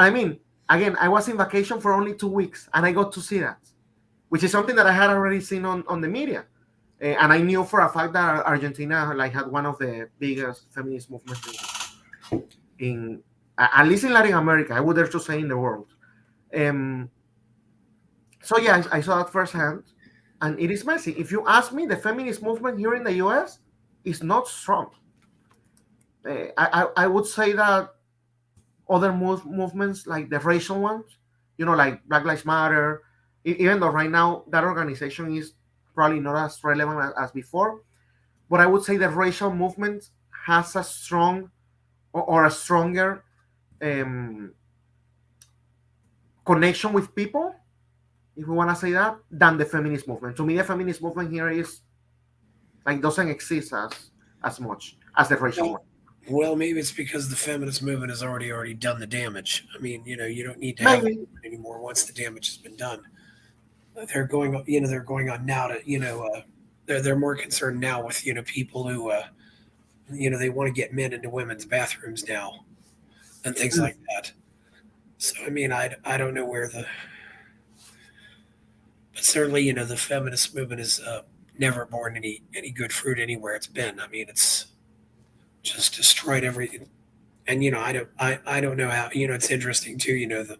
mean, again, I was in vacation for only 2 weeks and I got to see that, which is something that I had already seen on the media. And I knew for a fact that Argentina like had one of the biggest feminist movements in at least in Latin America, I would dare to say in the world. So yeah, I saw that firsthand, and it is messy. If you ask me, the feminist movement here in the US is not strong. I would say that other movements, like the racial ones, you know, like Black Lives Matter, even though right now that organization is probably not as relevant as before, but I would say the racial movement has a strong or a stronger connection with people, if we want to say that, than the feminist movement. To me, the feminist movement here is like doesn't exist as much as the racial one. Well, maybe it's because the feminist movement has already done the damage. I mean, you don't need to have Maybe. it anymore once the damage has been done. They're going on, they're going on now to, they're more concerned now with, people who, they want to get men into women's bathrooms now and things like that. So, I mean, I don't know but certainly, the feminist movement has never borne any good fruit anywhere it's been. I mean, it's just destroyed everything. And, I don't know how, it's interesting too,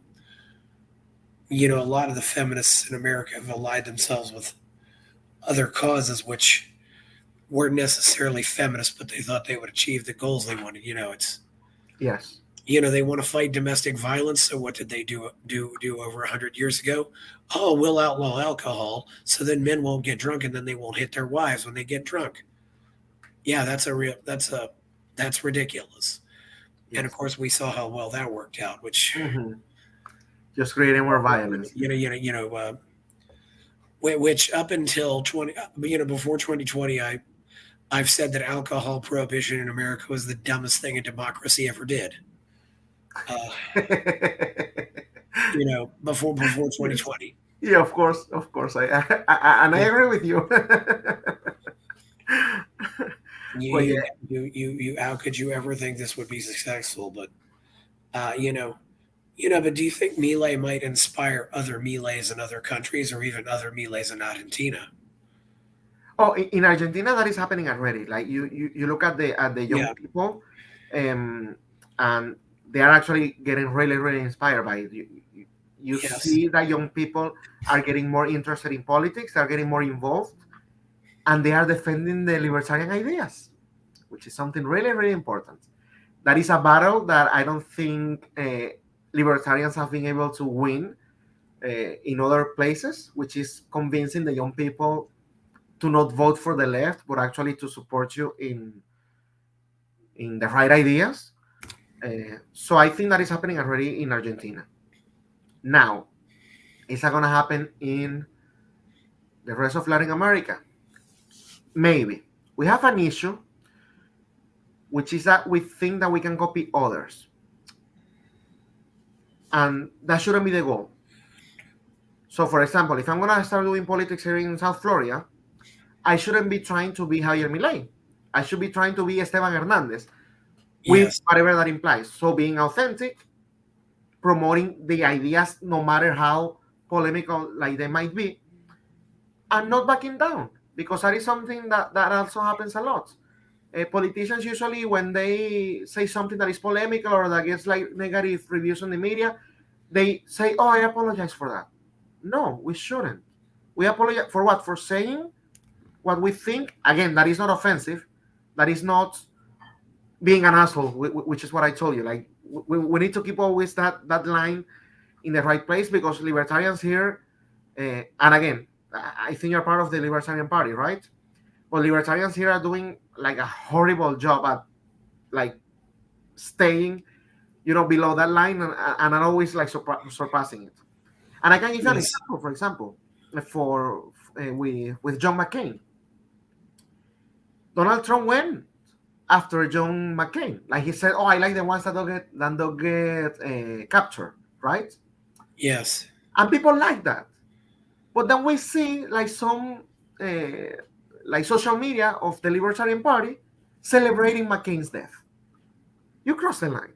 a lot of the feminists in America have allied themselves with other causes which weren't necessarily feminist, but they thought they would achieve the goals they wanted. It's Yes. they want to fight domestic violence. So what did they do over 100 years ago? Oh, we'll outlaw alcohol, so then men won't get drunk, and then they won't hit their wives when they get drunk. Yeah, that's ridiculous. Yes. And of course, we saw how well that worked out, which just creating more violence. Which up until before 2020, I've said that alcohol prohibition in America was the dumbest thing a democracy ever did. Before 2020. Yeah, of course. I agree with you. You how could you ever think this would be successful? But but do you think Milei might inspire other Mileis in other countries, or even other Mileis in Argentina? Oh, in Argentina, that is happening already. Like you look at the young people, and they are actually getting really, really inspired by it. You see that young people are getting more interested in politics, they're getting more involved, and they are defending the libertarian ideas, which is something really, really important. That is a battle that I don't think libertarians have been able to win in other places, which is convincing the young people to not vote for the left, but actually to support you in the right ideas. So I think that is happening already in Argentina. Now, is that going to happen in the rest of Latin America? Maybe. We have an issue, which is that we think that we can copy others. And that shouldn't be the goal. So, for example, if I'm going to start doing politics here in South Florida, I shouldn't be trying to be Javier Milei. I should be trying to be Esteban Hernandez, with whatever that implies. So being authentic, promoting the ideas, no matter how polemical like they might be, and not backing down, because that is something that also happens a lot. Politicians usually, when they say something that is polemical or that gets like negative reviews on the media, they say, "Oh, I apologize for that." No, we shouldn't. We apologize for what? For saying what we think. Again, that is not offensive. That is not being an asshole, which is what I told you. Like we need to keep always that line in the right place, because libertarians here, and again, I think you're part of the Libertarian Party, right? But libertarians here are doing like a horrible job at like staying, below that line, and are always like surpassing it. And I can give you an Yes. example, for example, for with John McCain. Donald Trump went after John McCain. Like he said, "Oh, I like the ones that don't get captured," right? Yes. And people like that. But then we see like some uh, like social media of the Libertarian Party celebrating McCain's death. You cross the line.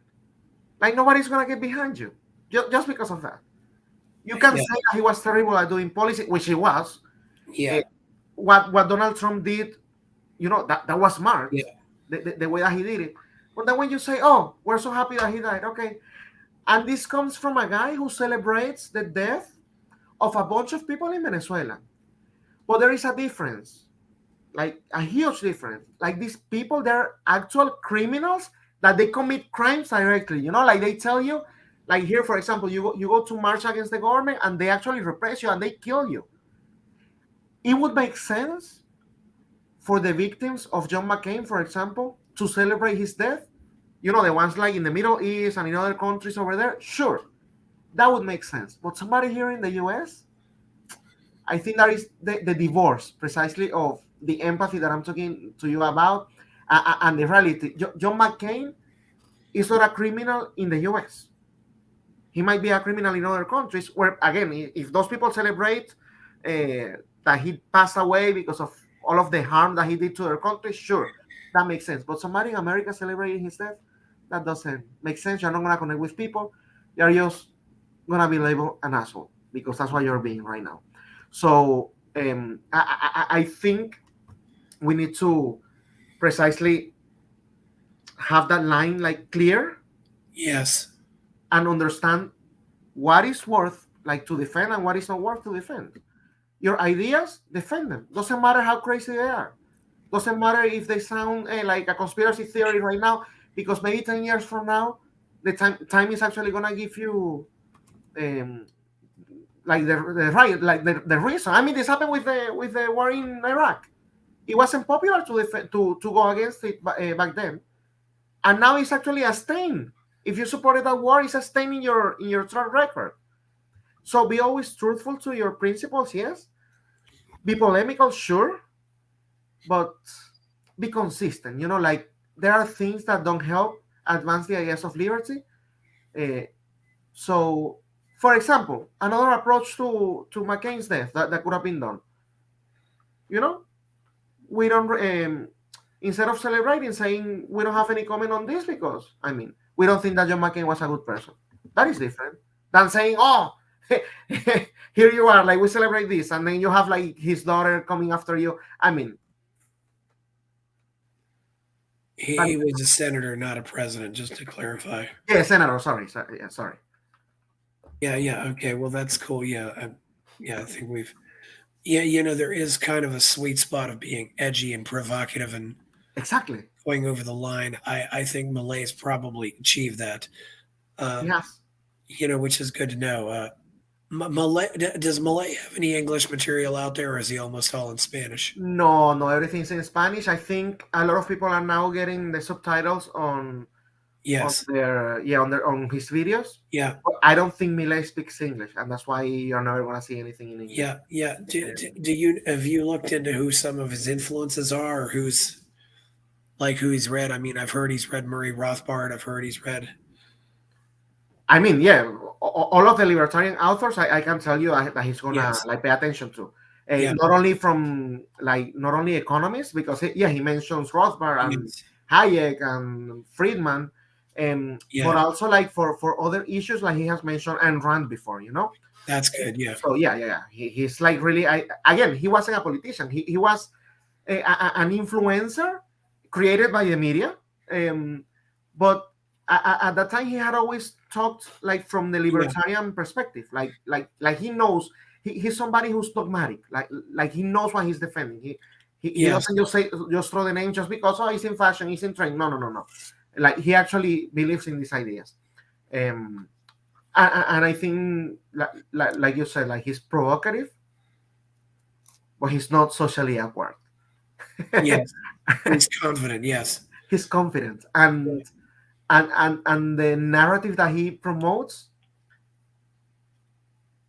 Like nobody's gonna get behind you just because of that. You can Yeah. say that he was terrible at doing policy, which he was. Yeah. Uh, what Donald Trump did, that was smart, Yeah. the way that he did it. But then when you say, "Oh, we're so happy that he died," okay, and this comes from a guy who celebrates the death of a bunch of people in Venezuela. But there is a difference, like a huge difference. Like these people, they're actual criminals that they commit crimes directly. Like they tell you, like here, for example, you go to march against the government and they actually repress you and they kill you. It would make sense for the victims of John McCain, for example, to celebrate his death. The ones like in the Middle East and in other countries over there. Sure, that would make sense. But somebody here in the US, I think that is the divorce precisely of the empathy that I'm talking to you about, and the reality. John McCain is not a criminal in the US. He might be a criminal in other countries where, again, if those people celebrate that he passed away because of all of the harm that he did to their country, sure, that makes sense. But somebody in America celebrating his death, that doesn't make sense. You're not going to connect with people. You're just going to be labeled an asshole because that's what you're being right now. So I think we need to precisely have that line like clear Yes. and understand what is worth like to defend and what is not worth to defend. Your ideas, defend them. Doesn't matter how crazy they are. Doesn't matter if they sound like a conspiracy theory right now, because maybe 10 years from now, the time is actually gonna give you um, like the right, like the reason. I mean, this happened with the war in Iraq. It wasn't popular to go against it back then, and now it's actually a stain. If you supported that war, it's a stain in your track record. So be always truthful to your principles, yes. Be polemical, sure, but be consistent. Like there are things that don't help advance the ideas of liberty. Uh, so, for example, another approach to McCain's death that could have been done. You know, we don't instead of celebrating, saying we don't have any comment on this because we don't think that John McCain was a good person. That is different than saying, "Oh, here you are, like we celebrate this," and then you have like his daughter coming after you. He was a senator, not a president, just to clarify. Yeah, senator. Sorry. Yeah. Yeah. Okay. Well, that's cool. Yeah. I think we've. Yeah. There is kind of a sweet spot of being edgy and provocative and Exactly. going over the line. I think Malay's probably achieved that. Yes. Which is good to know. Malay, does Malay have any English material out there, or is he almost all in Spanish? No, no, everything's in Spanish. I think a lot of people are now getting the subtitles on Yes. on his videos. Yeah. But I don't think Milei speaks English, and that's why you're never gonna see anything in English. Yeah. Yeah. Do you have you looked into who some of his influences are, or who he's read? I mean, I've heard he's read Murray Rothbard. I've heard he's read. Yeah, all of the libertarian authors, I can tell you that he's gonna Yes. like pay attention to. Yeah. Not only economists, because he mentions Rothbard and Yes. Hayek and Friedman, but Yeah. also like for other issues, like he has mentioned Ayn Rand before. That's good. Yeah. So yeah. He's like really. Again, he wasn't a politician. He was an influencer created by the media, but at that time he had always talked like from the libertarian perspective, like he he's somebody who's dogmatic, like he knows what he's defending. He Yes. doesn't just throw the name just because he's in fashion, he's in trend. No. Like he actually believes in these ideas. And I think, like you said, like he's provocative, but he's not socially awkward. Yes. He's confident. Yes. He's confident, and the narrative that he promotes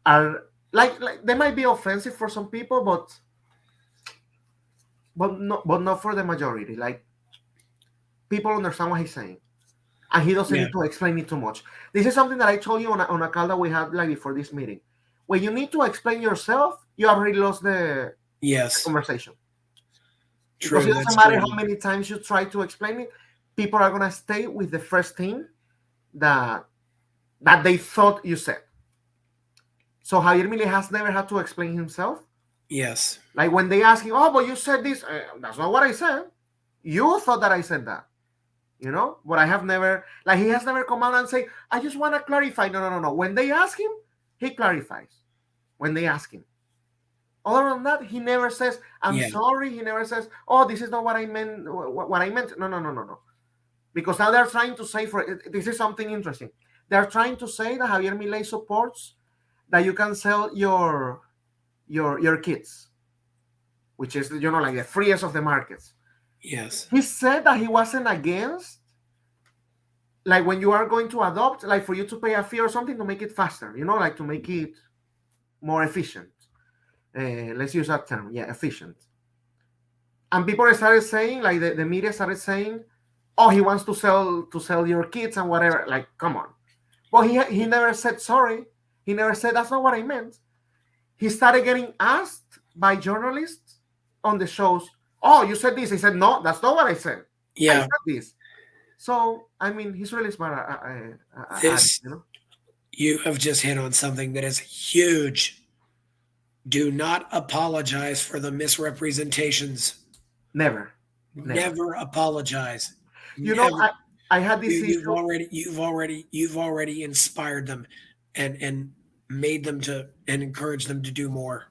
are like they might be offensive for some people, but not for the majority. Like people understand what he's saying, and he doesn't need to explain it too much. This is something that I told you on a call that we had like before this meeting. When you need to explain yourself, you already lost the conversation. True, because it doesn't matter how many times you try to explain it, people are gonna stay with the first thing that they thought you said. So Javier Milei has never had to explain himself. Yes. Like when they ask him, "Oh, but you said this." That's not what I said. You thought that I said that. You know, but I have never, like, he has never come out and say, "I just want to clarify." No. When they ask him, he clarifies. When they ask him. Other than that, he never says, "I'm sorry." He never says, "Oh, this is not what I meant." What I meant. No. Because now they're trying to say this is something interesting. They're trying to say that Javier Milei supports that you can sell your kids, which is, like the freest of the markets. Yes. He said that he wasn't against, like, when you are going to adopt, like, for you to pay a fee or something to make it faster, like to make it more efficient. Let's use that term. Yeah, efficient. And people started saying, like, the media started saying, "Oh, he wants to sell your kids and whatever." Like, come on. Well, he never said sorry. He never said, "That's not what I meant." He started getting asked by journalists on the shows, "Oh, you said this." He said, "No, that's not what I said. Yeah. I said this." So, I mean, he's really smart. You have just hit on something that is huge. Do not apologize for the misrepresentations. Never apologize. I had this You've issue. You've already inspired them and made them and encouraged them to do more.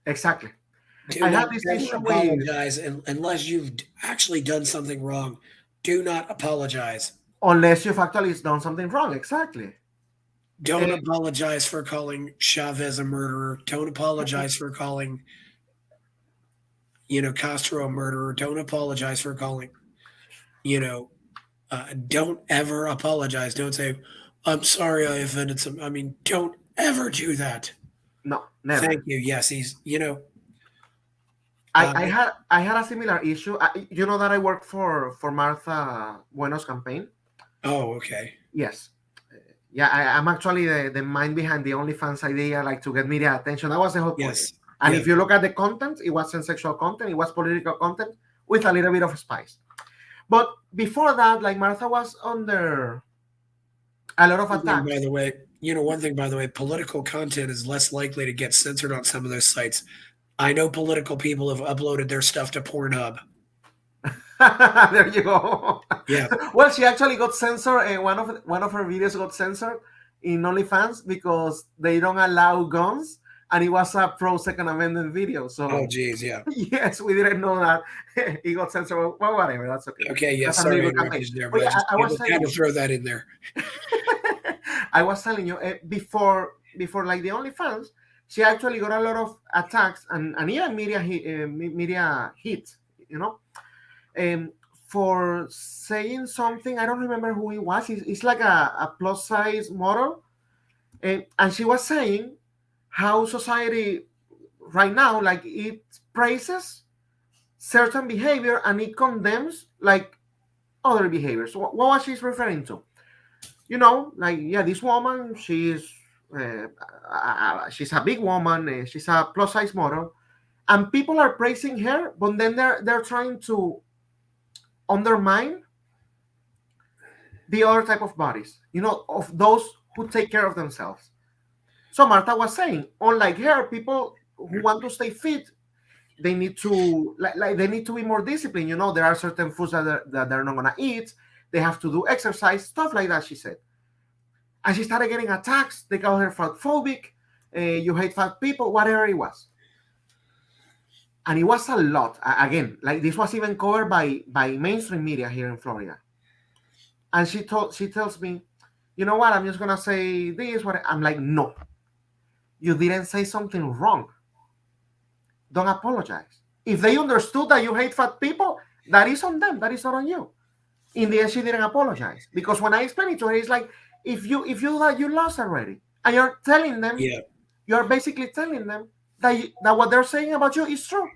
Exactly. I had this issue. Apologize unless you've actually done something wrong. Do not apologize. Unless you've actually done something wrong. Exactly. Don't apologize for calling Chavez a murderer. Don't apologize for calling, Castro a murderer. Don't apologize for calling, don't ever apologize. Don't say, "I'm sorry I offended some." I mean, don't ever do that. No, never. Thank you. Yes, I had a similar issue. You know that I work for Martha Bueno's campaign. Oh, okay. Yes. Yeah, I'm actually the mind behind the OnlyFans idea, like, to get media attention. That was the whole point. Yes. And if you look at the content, it wasn't sexual content, it was political content with a little bit of spice. But before that, like, Martha was under a lot of attacks. By the way, one thing, by the way, political content is less likely to get censored on some of those sites. I know political people have uploaded their stuff to Pornhub. There you go. Yeah. Well, she actually got censored, and one of her videos got censored in OnlyFans because they don't allow guns, and it was a pro Second Amendment video. So, oh, geez, yeah. Yes, we didn't know that he got censored. Well, whatever, that's okay. Okay, yeah, sorry, I was had to throw that in there. I was telling you, before like the OnlyFans, she actually got a lot of attacks and even media hit, for saying something. I don't remember who it was. It's like a plus size model, and she was saying how society right now, like, it praises certain behavior and it condemns, like, other behaviors. What was she referring to? Like, yeah, this woman, she's a big woman, she's a plus size model, and people are praising her, but then they're trying to undermine the other type of bodies, of those who take care of themselves. So Martha was saying, unlike her, people who want to stay fit, they need to they need to be more disciplined. There are certain foods that they're not gonna eat. They have to do exercise, stuff like that, she said. And she started getting attacks. They call her fatphobic. you hate fat people, whatever it was. And it was a lot. Again, like this was even covered by mainstream media here in Florida. And she tells me, you know what? I'm just gonna say this. What I'm like, no, you didn't say something wrong. Don't apologize. If they understood that you hate fat people, that is on them. That is not on you. In the end, she didn't apologize because when I explained it to her, it's like if you that you lost already, and you're telling them, you're basically telling them that what they're saying about you is true.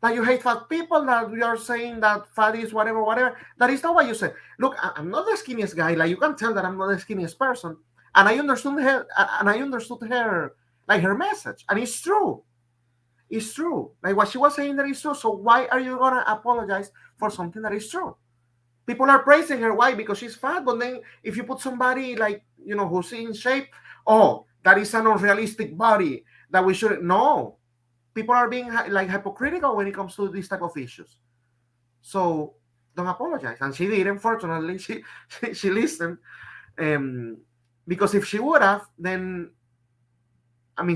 That you hate fat people, that we are saying that fat is whatever. That is not what you said. Look, I'm not the skinniest guy. Like you can tell that I'm not the skinniest person. And I understood her, like her message. And it's true. It's true. Like what she was saying that is true. So why are you gonna apologize for something that is true? People are praising her. Why? Because she's fat. But then if you put somebody like, who's in shape, oh, that is an unrealistic body that we shouldn't. No. People are being like hypocritical when it comes to these type of issues. So don't apologize. And she did. Unfortunately, she listened. Because if she would have, then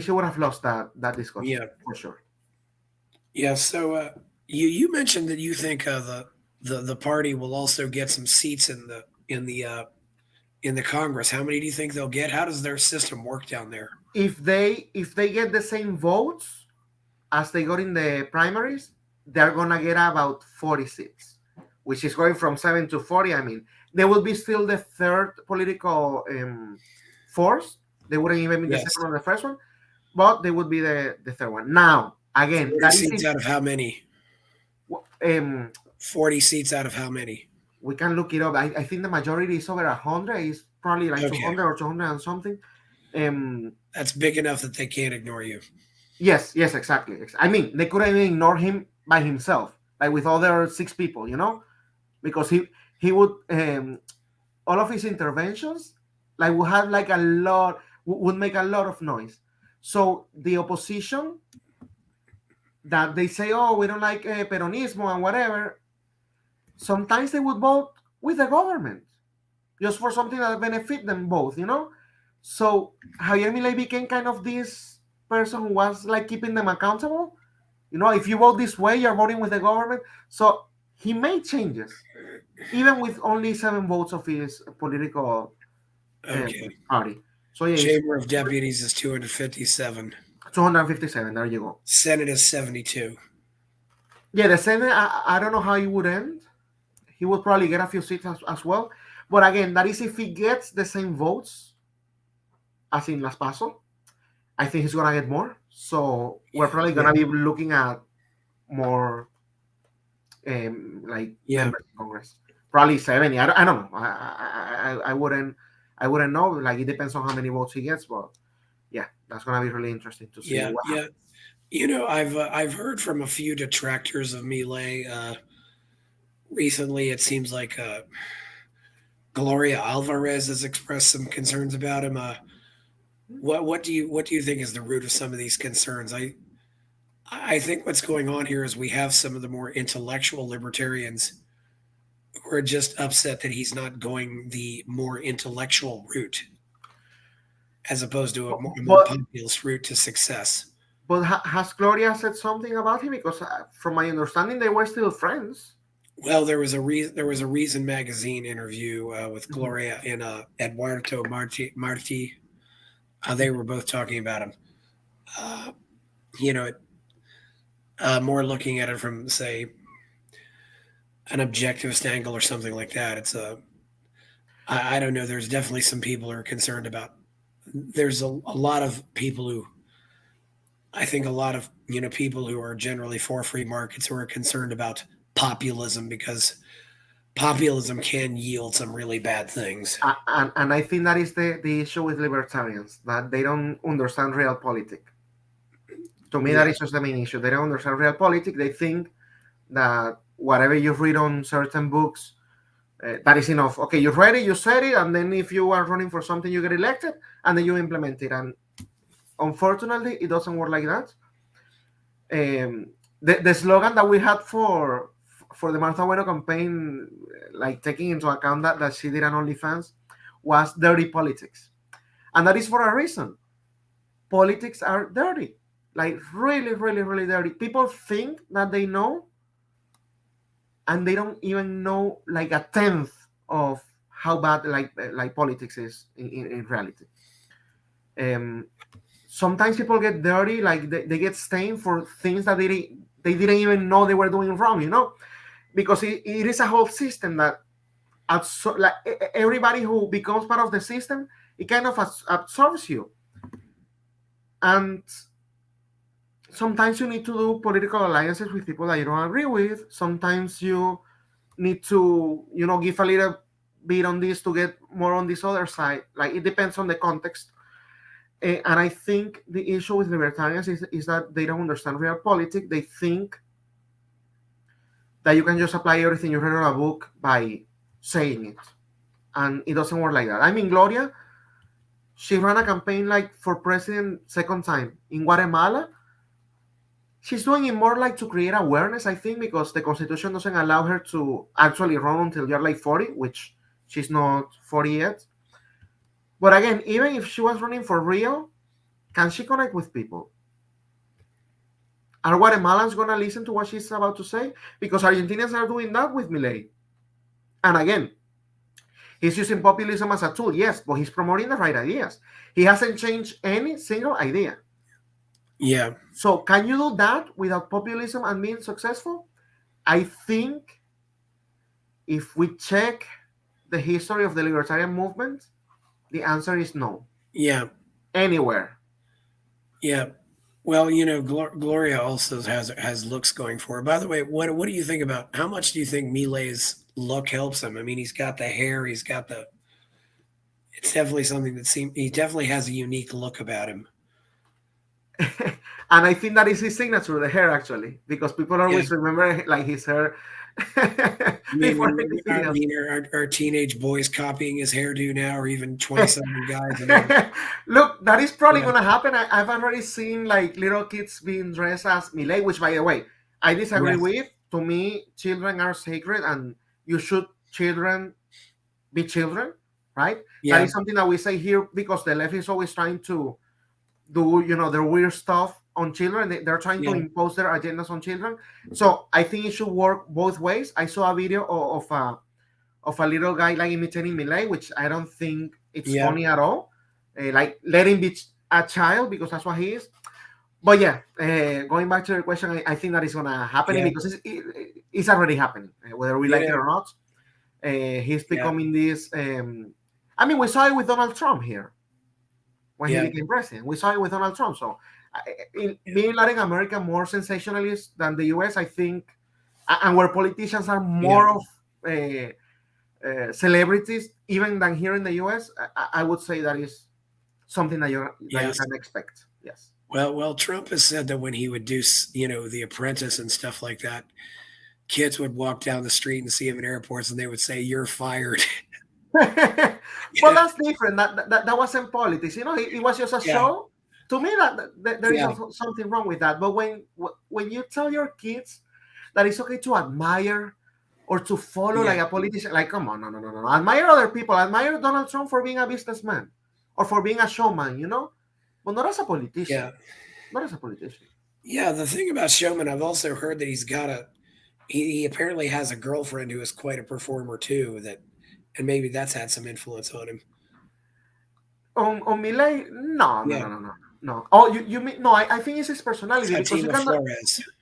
she would have lost that discussion for sure. Yeah. So you mentioned that you think the party will also get some seats in the Congress. How many do you think they'll get? How does their system work down there? If they get the same votes as they got in the primaries, they're gonna get about 40 seats, which is going from 7 to 40. They will be still the third political force. They wouldn't even be the second or the first one, but they would be the third one. Now, again, 40 seats out of how many? 40 seats out of how many? We can look it up. I think the majority is over 100. It's probably like 200 or 200 and something. That's big enough that they can't ignore you. Yes, exactly. They couldn't even ignore him by himself, like with other 6 people, because he would all of his interventions would have would make a lot of noise. So the opposition that they say, oh, we don't like peronismo and whatever, sometimes they would vote with the government just for something that benefit them both, So Javier Milei became kind of this person who was like keeping them accountable. If you vote this way, you're voting with the government. So he made changes, even with only 7 votes of his political party. So yeah, Chamber of Deputies is 257. 257. There you go. Senate is 72. Yeah, the Senate, I don't know how it would end. He would probably get a few seats as well. But again, that is if he gets the same votes as in Las Paso. I think he's gonna get more. So we're probably gonna be looking at more members of Congress. Probably 70. I don't know. I wouldn't know. Like it depends on how many votes he gets, but yeah, that's gonna be really interesting to see. I've heard from a few detractors of Milei recently. It seems like Gloria Alvarez has expressed some concerns about him. What do you think is the root of some of these concerns? I think what's going on here is we have some of the more intellectual libertarians who are just upset that he's not going the more intellectual route as opposed to a more populist route to success. But has Gloria said something about him? Because from my understanding, they were still friends. Well, there was a Reason magazine interview with Gloria and Eduardo Marti. They were both talking about him. More looking at it from, say, an objectivist angle or something like that. I don't know. There's definitely some people who are concerned about. There's a lot of people who, I think a lot of people who are generally for free markets who are concerned about populism because populism can yield some really bad things. And I think that is the issue with libertarians, that they don't understand real politics. To me, that is just the main issue. They don't understand real politics. They think that whatever you read on certain books, that is enough. Okay, you read it, you said it, and then if you are running for something, you get elected, and then you implement it. And unfortunately, it doesn't work like that. The slogan that we had for the Martha Bueno campaign, like taking into account that she did an OnlyFans, was dirty politics. And that is for a reason. politics are dirty, like really, really, really dirty. People think that they know, and they don't even know like a tenth of how bad like politics is in reality. Um, Sometimes people get dirty, like they get stained for things that they didn't even know they were doing wrong, because it is a whole system that like everybody who becomes part of the system, it kind of absorbs you. And sometimes you need to do political alliances with people that you don't agree with. Sometimes you need to, give a little bit on this to get more on this other side. Like it depends on the context. And I think the issue with libertarians is that they don't understand real politics. They think that you can just apply everything you read in a book by saying it. And it doesn't work like that. I mean, Gloria, she ran a campaign like for president second time in Guatemala. She's doing it more like to create awareness, I think, because the constitution doesn't allow her to actually run until you're like 40, which she's not 40 yet. But again, even if she was running for real, can she connect with people? Are Guatemalans going to listen to what she's about to say? Because Argentinians are doing that with Milei. And again, he's using populism as a tool, yes, but he's promoting the right ideas. He hasn't changed any single idea. Yeah. So can you do that without populism and being successful? I think if we check the history of the libertarian movement, the answer is no. Yeah. Anywhere. Yeah. Well, Gloria also has looks going for her. By the way, what do you think about how much do you think Milei's look helps him? I mean, he's got the hair, he's got the. It's definitely something that he definitely has a unique look about him. And I think that is his signature, the hair, actually, because people always remember like his hair. Our teenage boys copying his hairdo now, or even 20-something guys. Look, that is probably going to happen. I've already seen like little kids being dressed as Milei, which, by the way, I disagree with. To me, children are sacred, and you should children be children, right? Yeah. That is something that we say here because the left is always trying to do their weird stuff on children. They're trying to impose their agendas on children. So I think it should work both ways. I saw a video of a little guy like imitating Milei, which I don't think it's funny at all. Like let him be a child because that's what he is. But yeah, going back to your question, I think that is gonna happen because it's already happening, whether we like it or not. He's becoming this. I mean, we saw it with Donald Trump here when he became president. We saw it with Donald Trump. So being Latin America more sensationalist than the US, I think, and where politicians are more of celebrities, even than here in the US, I would say that is something that you can expect. Yes. Well, Trump has said that when he would do, The Apprentice and stuff like that, kids would walk down the street and see him in airports, and they would say, "You're fired." Well, that's different. That wasn't politics. It was just a show. To me, that there is something wrong with that. But when you tell your kids that it's okay to admire or to follow like a politician, like, come on, no. Admire other people. Admire Donald Trump for being a businessman or for being a showman, but not as a politician. Yeah. Not as a politician. Yeah, the thing about showman, I've also heard that he's got he apparently has a girlfriend who is quite a performer too, and maybe that's had some influence on him. On Milei? No. Oh, you mean no? I think it's his personality because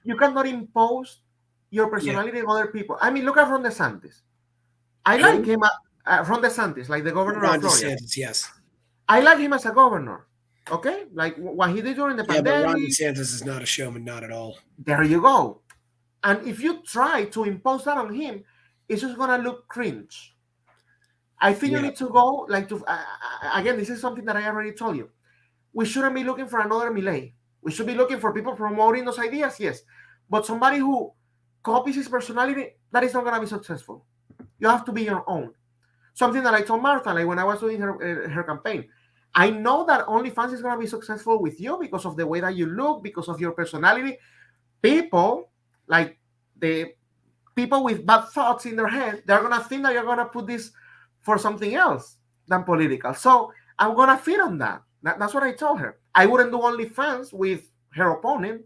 you cannot impose your personality on other people. I mean, look at Ron DeSantis. I like him. Ron DeSantis, like the governor of Florida. Yes. I like him as a governor. Okay, like what he did during the pandemic. But Ron DeSantis is not a showman, not at all. There you go. And if you try to impose that on him, it's just gonna look cringe. I think you need to go like to again. This is something that I already told you. We shouldn't be looking for another Milei. We should be looking for people promoting those ideas, yes, but somebody who copies his personality, that is not gonna be successful. You have to be your own. Something that I told Martha, like when I was doing her campaign. I know that OnlyFans is gonna be successful with you because of the way that you look, because of your personality. People like the people with bad thoughts in their head, they're gonna think that you're gonna put this for something else than political. So I'm gonna feed on that. That's what I told her. I wouldn't do OnlyFans with her opponent,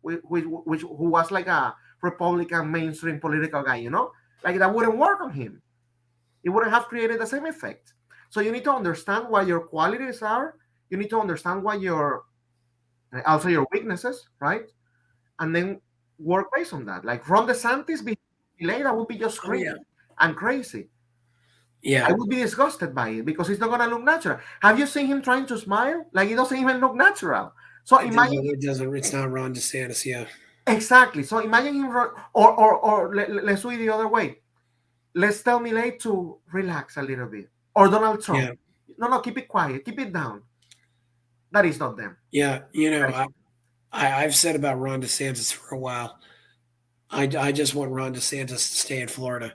who was like a Republican mainstream political guy, like that wouldn't work on him. It wouldn't have created the same effect. So you need to understand what your qualities are. You need to understand what your also your weaknesses, right? And then work based on that. Like Ron DeSantis being Milei, that would be just Oh yeah, crazy and crazy. yeah. I would be disgusted by it because it's not gonna look natural. Have you seen him trying to smile? Like it doesn't even look natural. So It imagine doesn't. It doesn't. It's not Ron DeSantis. Yeah. exactly. So imagine him, or let's do it the other way. Let's tell Milei to relax a little bit, or Donald Trump. Yeah. No, keep it quiet, keep it down. That is not them. Yeah. You know, That is not I've said about Ron DeSantis for a while. I just want Ron DeSantis to stay in Florida.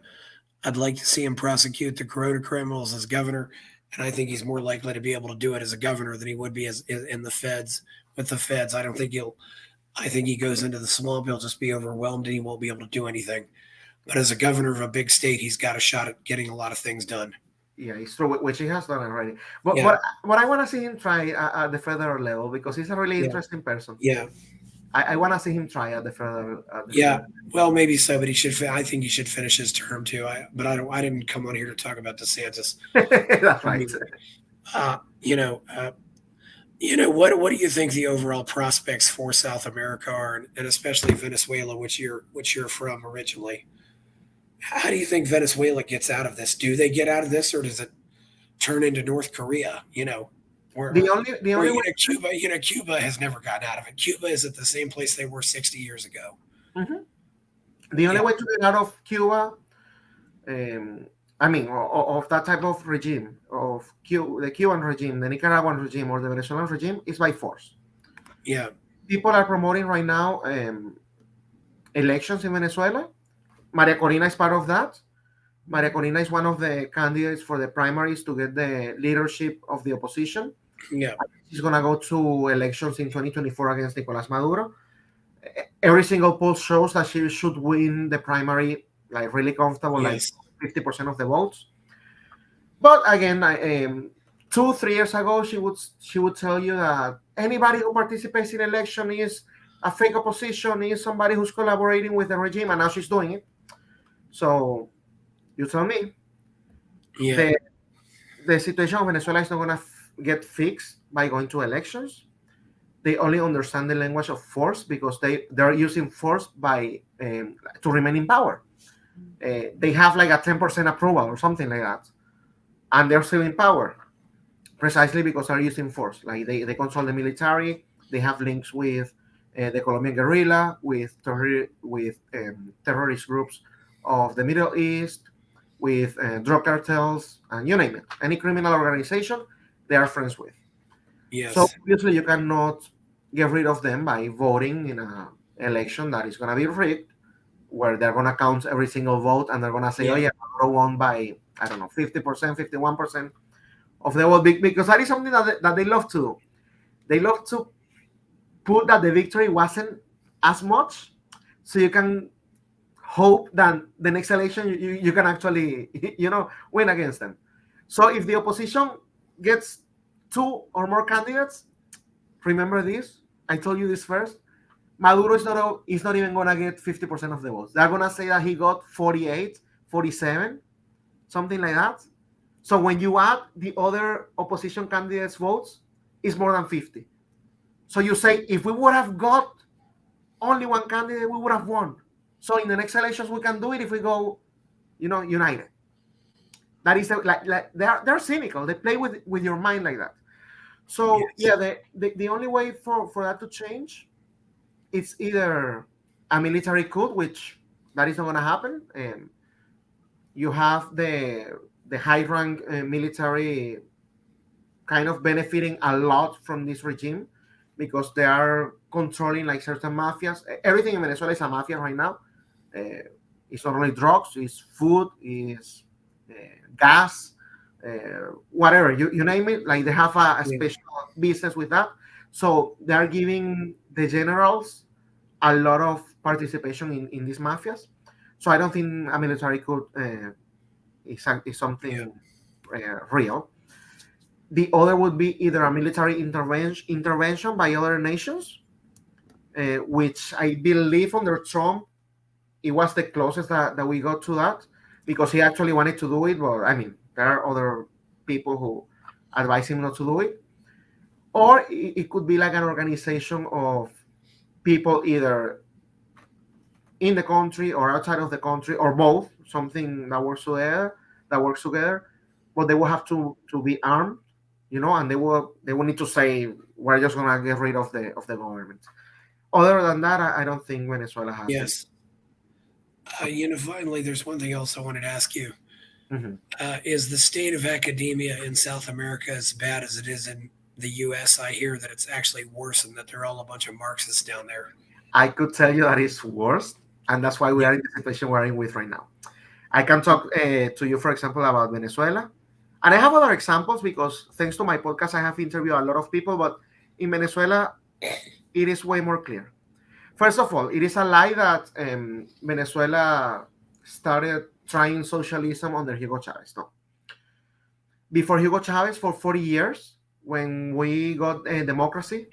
I'd like to see him prosecute the corona criminals as governor, and I think he's more likely to be able to do it as a governor than he would be as in the feds with the feds. I don't think he'll. I think he goes into the swamp. He'll just be overwhelmed and he won't be able to do anything. But as a governor of a big state, he's got a shot at getting a lot of things done. Yeah, it's true, which he has done already. But Yeah, what I want to see him try at the federal level because he's a really yeah, interesting person. yeah, I want to see him try at the federal. yeah. Well, maybe so, but he should. I think he should finish his term too. But I don't. I didn't come on here to talk about DeSantis. That's I right. mean, uh, you know, uh, what do you think the overall prospects for South America are, and especially Venezuela, which you're from originally? How do you think Venezuela gets out of this? Do they get out of this, or does it turn into North Korea? The only the Or only way. Cuba has never gotten out of it. Cuba is at the same place they were 60 years ago. Mhm. The only Yeah, way to get out of Cuba, um, I mean, of that type of regime, of the Cuban regime, the Nicaraguan regime, or the Venezuelan regime, is by force. yeah, People are promoting right now elections in Venezuela. Maria Corina is part of that. Maria Corina is one of the candidates for the primaries to get the leadership of the opposition. yeah, She's going to go to elections in 2024 against Nicolas Maduro. Every single poll shows that she should win the primary, like really comfortable, like yes, 50% of the votes. But again, 2 3 years ago, she would tell you that anybody who participates in election is a fake opposition, is somebody who's collaborating with the regime, and now she's doing it. So you tell me, yeah, the the situation of Venezuela is not going to get fixed by going to elections. They only understand the language of force because they're using force by to remain in power. They have like a 10% approval or something like that, and they're still in power precisely because they're using force. Like they control the military. They have links with the Colombian guerrilla, with terrorist groups of the Middle East, with drug cartels, and you name it. Any criminal organization, they are friends with. So yes, obviously you cannot get rid of them by voting in an election that is going to be rigged, where they're going to count every single vote and they're going to say, oh yeah, yeah, Maduro won by, I don't know, 50%, 51% of the vote, because that is something that they love to do. They love to put that the victory wasn't as much, so you can hope that the next election you can actually win against them. So if the opposition gets 2 or more candidates, remember this. I told you this first. Maduro is not even gonna get 50% of the votes. They're gonna say that he got 48, 47, something like that. So when you add the other opposition candidates' votes, it's more than 50. So you say if we would have got only one candidate, we would have won. So in the next elections, we can do it if we go, united. That is like they're cynical. They play with your mind like that. So yes, yeah, the only way for that to change, it's either a military coup, which that is not going to happen, and you have the high rank military kind of benefiting a lot from this regime because they are controlling like certain mafias. Everything in Venezuela is a mafia right now. It's not only drugs, it's food, it's gas, whatever you name it. Like they have a yeah, special business with that. So they are giving the generals a lot of participation in these mafias. So I don't think a military coup is yeah, something real. The other would be either a military intervention by other nations, which I believe under Trump, it was the closest that we got to that, because he actually wanted to do it. But I mean, there are other people who advise him not to do it. Or it could be like an organization of people either in the country or outside of the country, or both, something that works together, but they will have to be armed, and they will need to say, we're just gonna get rid of the government. Other than that, I don't think Venezuela has it. Yes. Finally, there's one thing else I wanted to ask you. Mhm. Is the state of academia in South America as bad as it is in the U.S.? I hear that it's actually worse and that they're all a bunch of Marxists down there. I could tell you that it's worse, and that's why we Yeah. are in the situation we're in with right now. I can talk to you, for example, about Venezuela. And I have other examples because thanks to my podcast, I have interviewed a lot of people, but in Venezuela, it is way more clear. First of all, it is a lie that Venezuela started trying socialism under Hugo Chavez. No. Before Hugo Chavez, for 40 years, when we got democracy,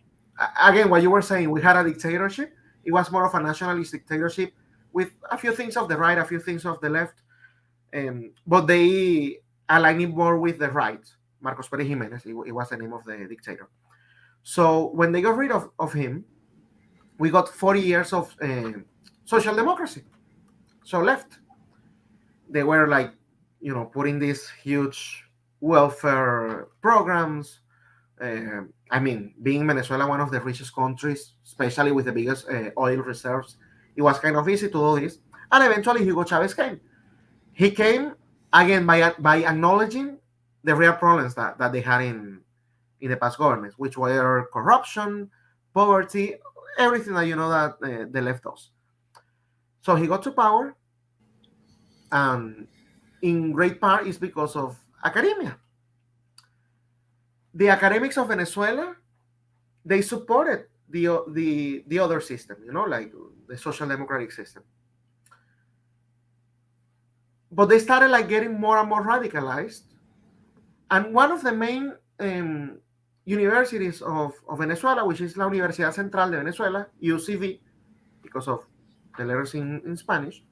again, what you were saying, we had a dictatorship. It was more of a nationalist dictatorship with a few things of the right, a few things of the left. But they aligned it more with the right. Marcos Pérez Jiménez, it was the name of the dictator. So when they got rid of him, we got 40 years of social democracy. So left. They were like, putting these huge welfare programs. I mean, being Venezuela one of the richest countries, especially with the biggest oil reserves, it was kind of easy to do this. And eventually Hugo Chavez came. He came again by acknowledging the real problems that they had in the past governments, which were corruption, poverty, everything that that the left does. So he got to power, and in great part is because of academia. The academics of Venezuela, they supported the other system, like the social democratic system. But they started like getting more and more radicalized. And one of the main universities of Venezuela, which is La Universidad Central de Venezuela, UCV, because of the letters in Spanish,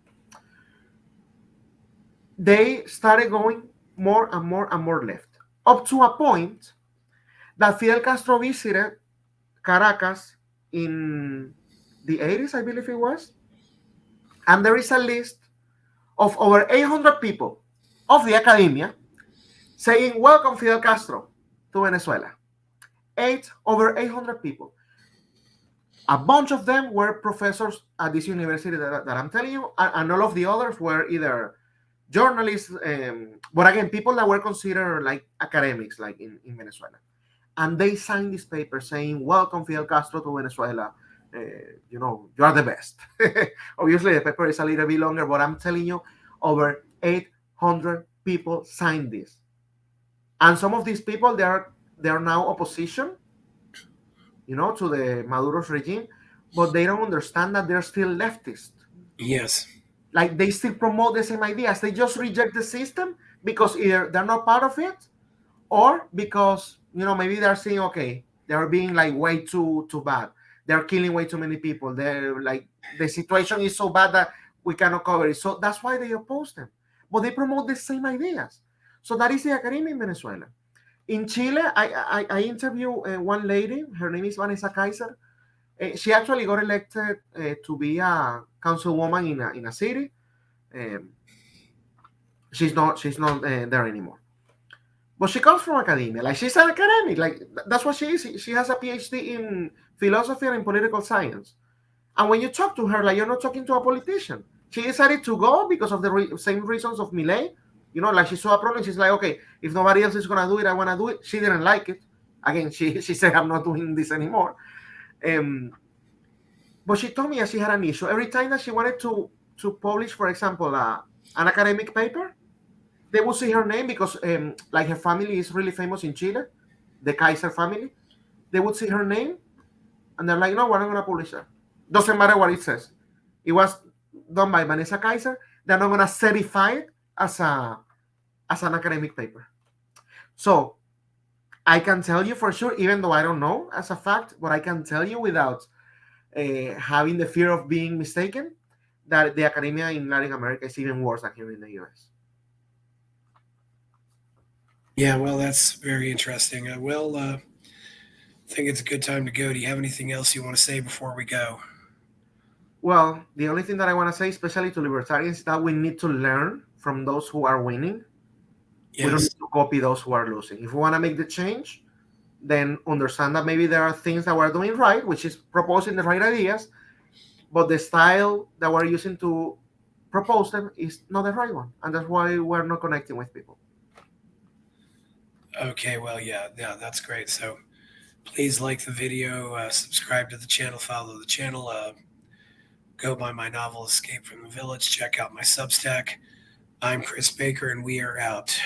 they started going more and more and more left, up to a point that Fidel Castro visited Caracas in the 80s, I believe it was. And there is a list of over 800 people of the academia saying, welcome Fidel Castro to Venezuela. Over 800 people. A bunch of them were professors at this university that I'm telling you, and all of the others were either journalists, but again, people that were considered like academics, like in Venezuela. And they signed this paper saying, welcome Fidel Castro to Venezuela. You are the best. Obviously, the paper is a little bit longer, but I'm telling you, over 800 people signed this. And some of these people, they are now opposition, to the Maduro's regime, but they don't understand that they're still leftist. Yes. Like they still promote the same ideas. They just reject the system because either they're not part of it, or because maybe they're saying, okay, they're being like way too bad. They're killing way too many people. They're like, the situation is so bad that we cannot cover it. So that's why they oppose them. But they promote the same ideas. So that is the academia in Venezuela. In Chile, I interviewed one lady. Her name is Vanessa Kaiser. She actually got elected to be a councilwoman in a city. She's not there anymore. But she comes from academia. Like, she's an academic. Like, that's what she is. She has a PhD in philosophy and in political science. And when you talk to her, like, you're not talking to a politician. She decided to go because of the same reasons of Milei. Like, she saw a problem. She's like, okay, if nobody else is going to do it, I want to do it. She didn't like it. Again, she said, I'm not doing this anymore. But she told me that she had an issue. Every time that she wanted to publish, for example, an academic paper, they would see her name because, like, her family is really famous in Chile, the Kaiser family. They would see her name, and they're like, no, we're not going to publish her. Doesn't matter what it says. It was done by Vanessa Kaiser. They're not going to certify it as an academic paper. So I can tell you for sure, even though I don't know as a fact, but I can tell you without having the fear of being mistaken, that the academia in Latin America is even worse than here in the US. Yeah, well, that's very interesting. I think it's a good time to go. Do you have anything else you want to say before we go? Well, the only thing that I want to say, especially to libertarians, is that we need to learn from those who are winning. We don't Yes. need to copy those who are losing. If we want to make the change, then understand that maybe there are things that we're doing right, which is proposing the right ideas, but the style that we're using to propose them is not the right one. And that's why we're not connecting with people. Okay, well, yeah, that's great. So please like the video, subscribe to the channel, follow the channel, go buy my novel, Escape from the Village, check out my Substack. I'm Chris Baker, and we are out.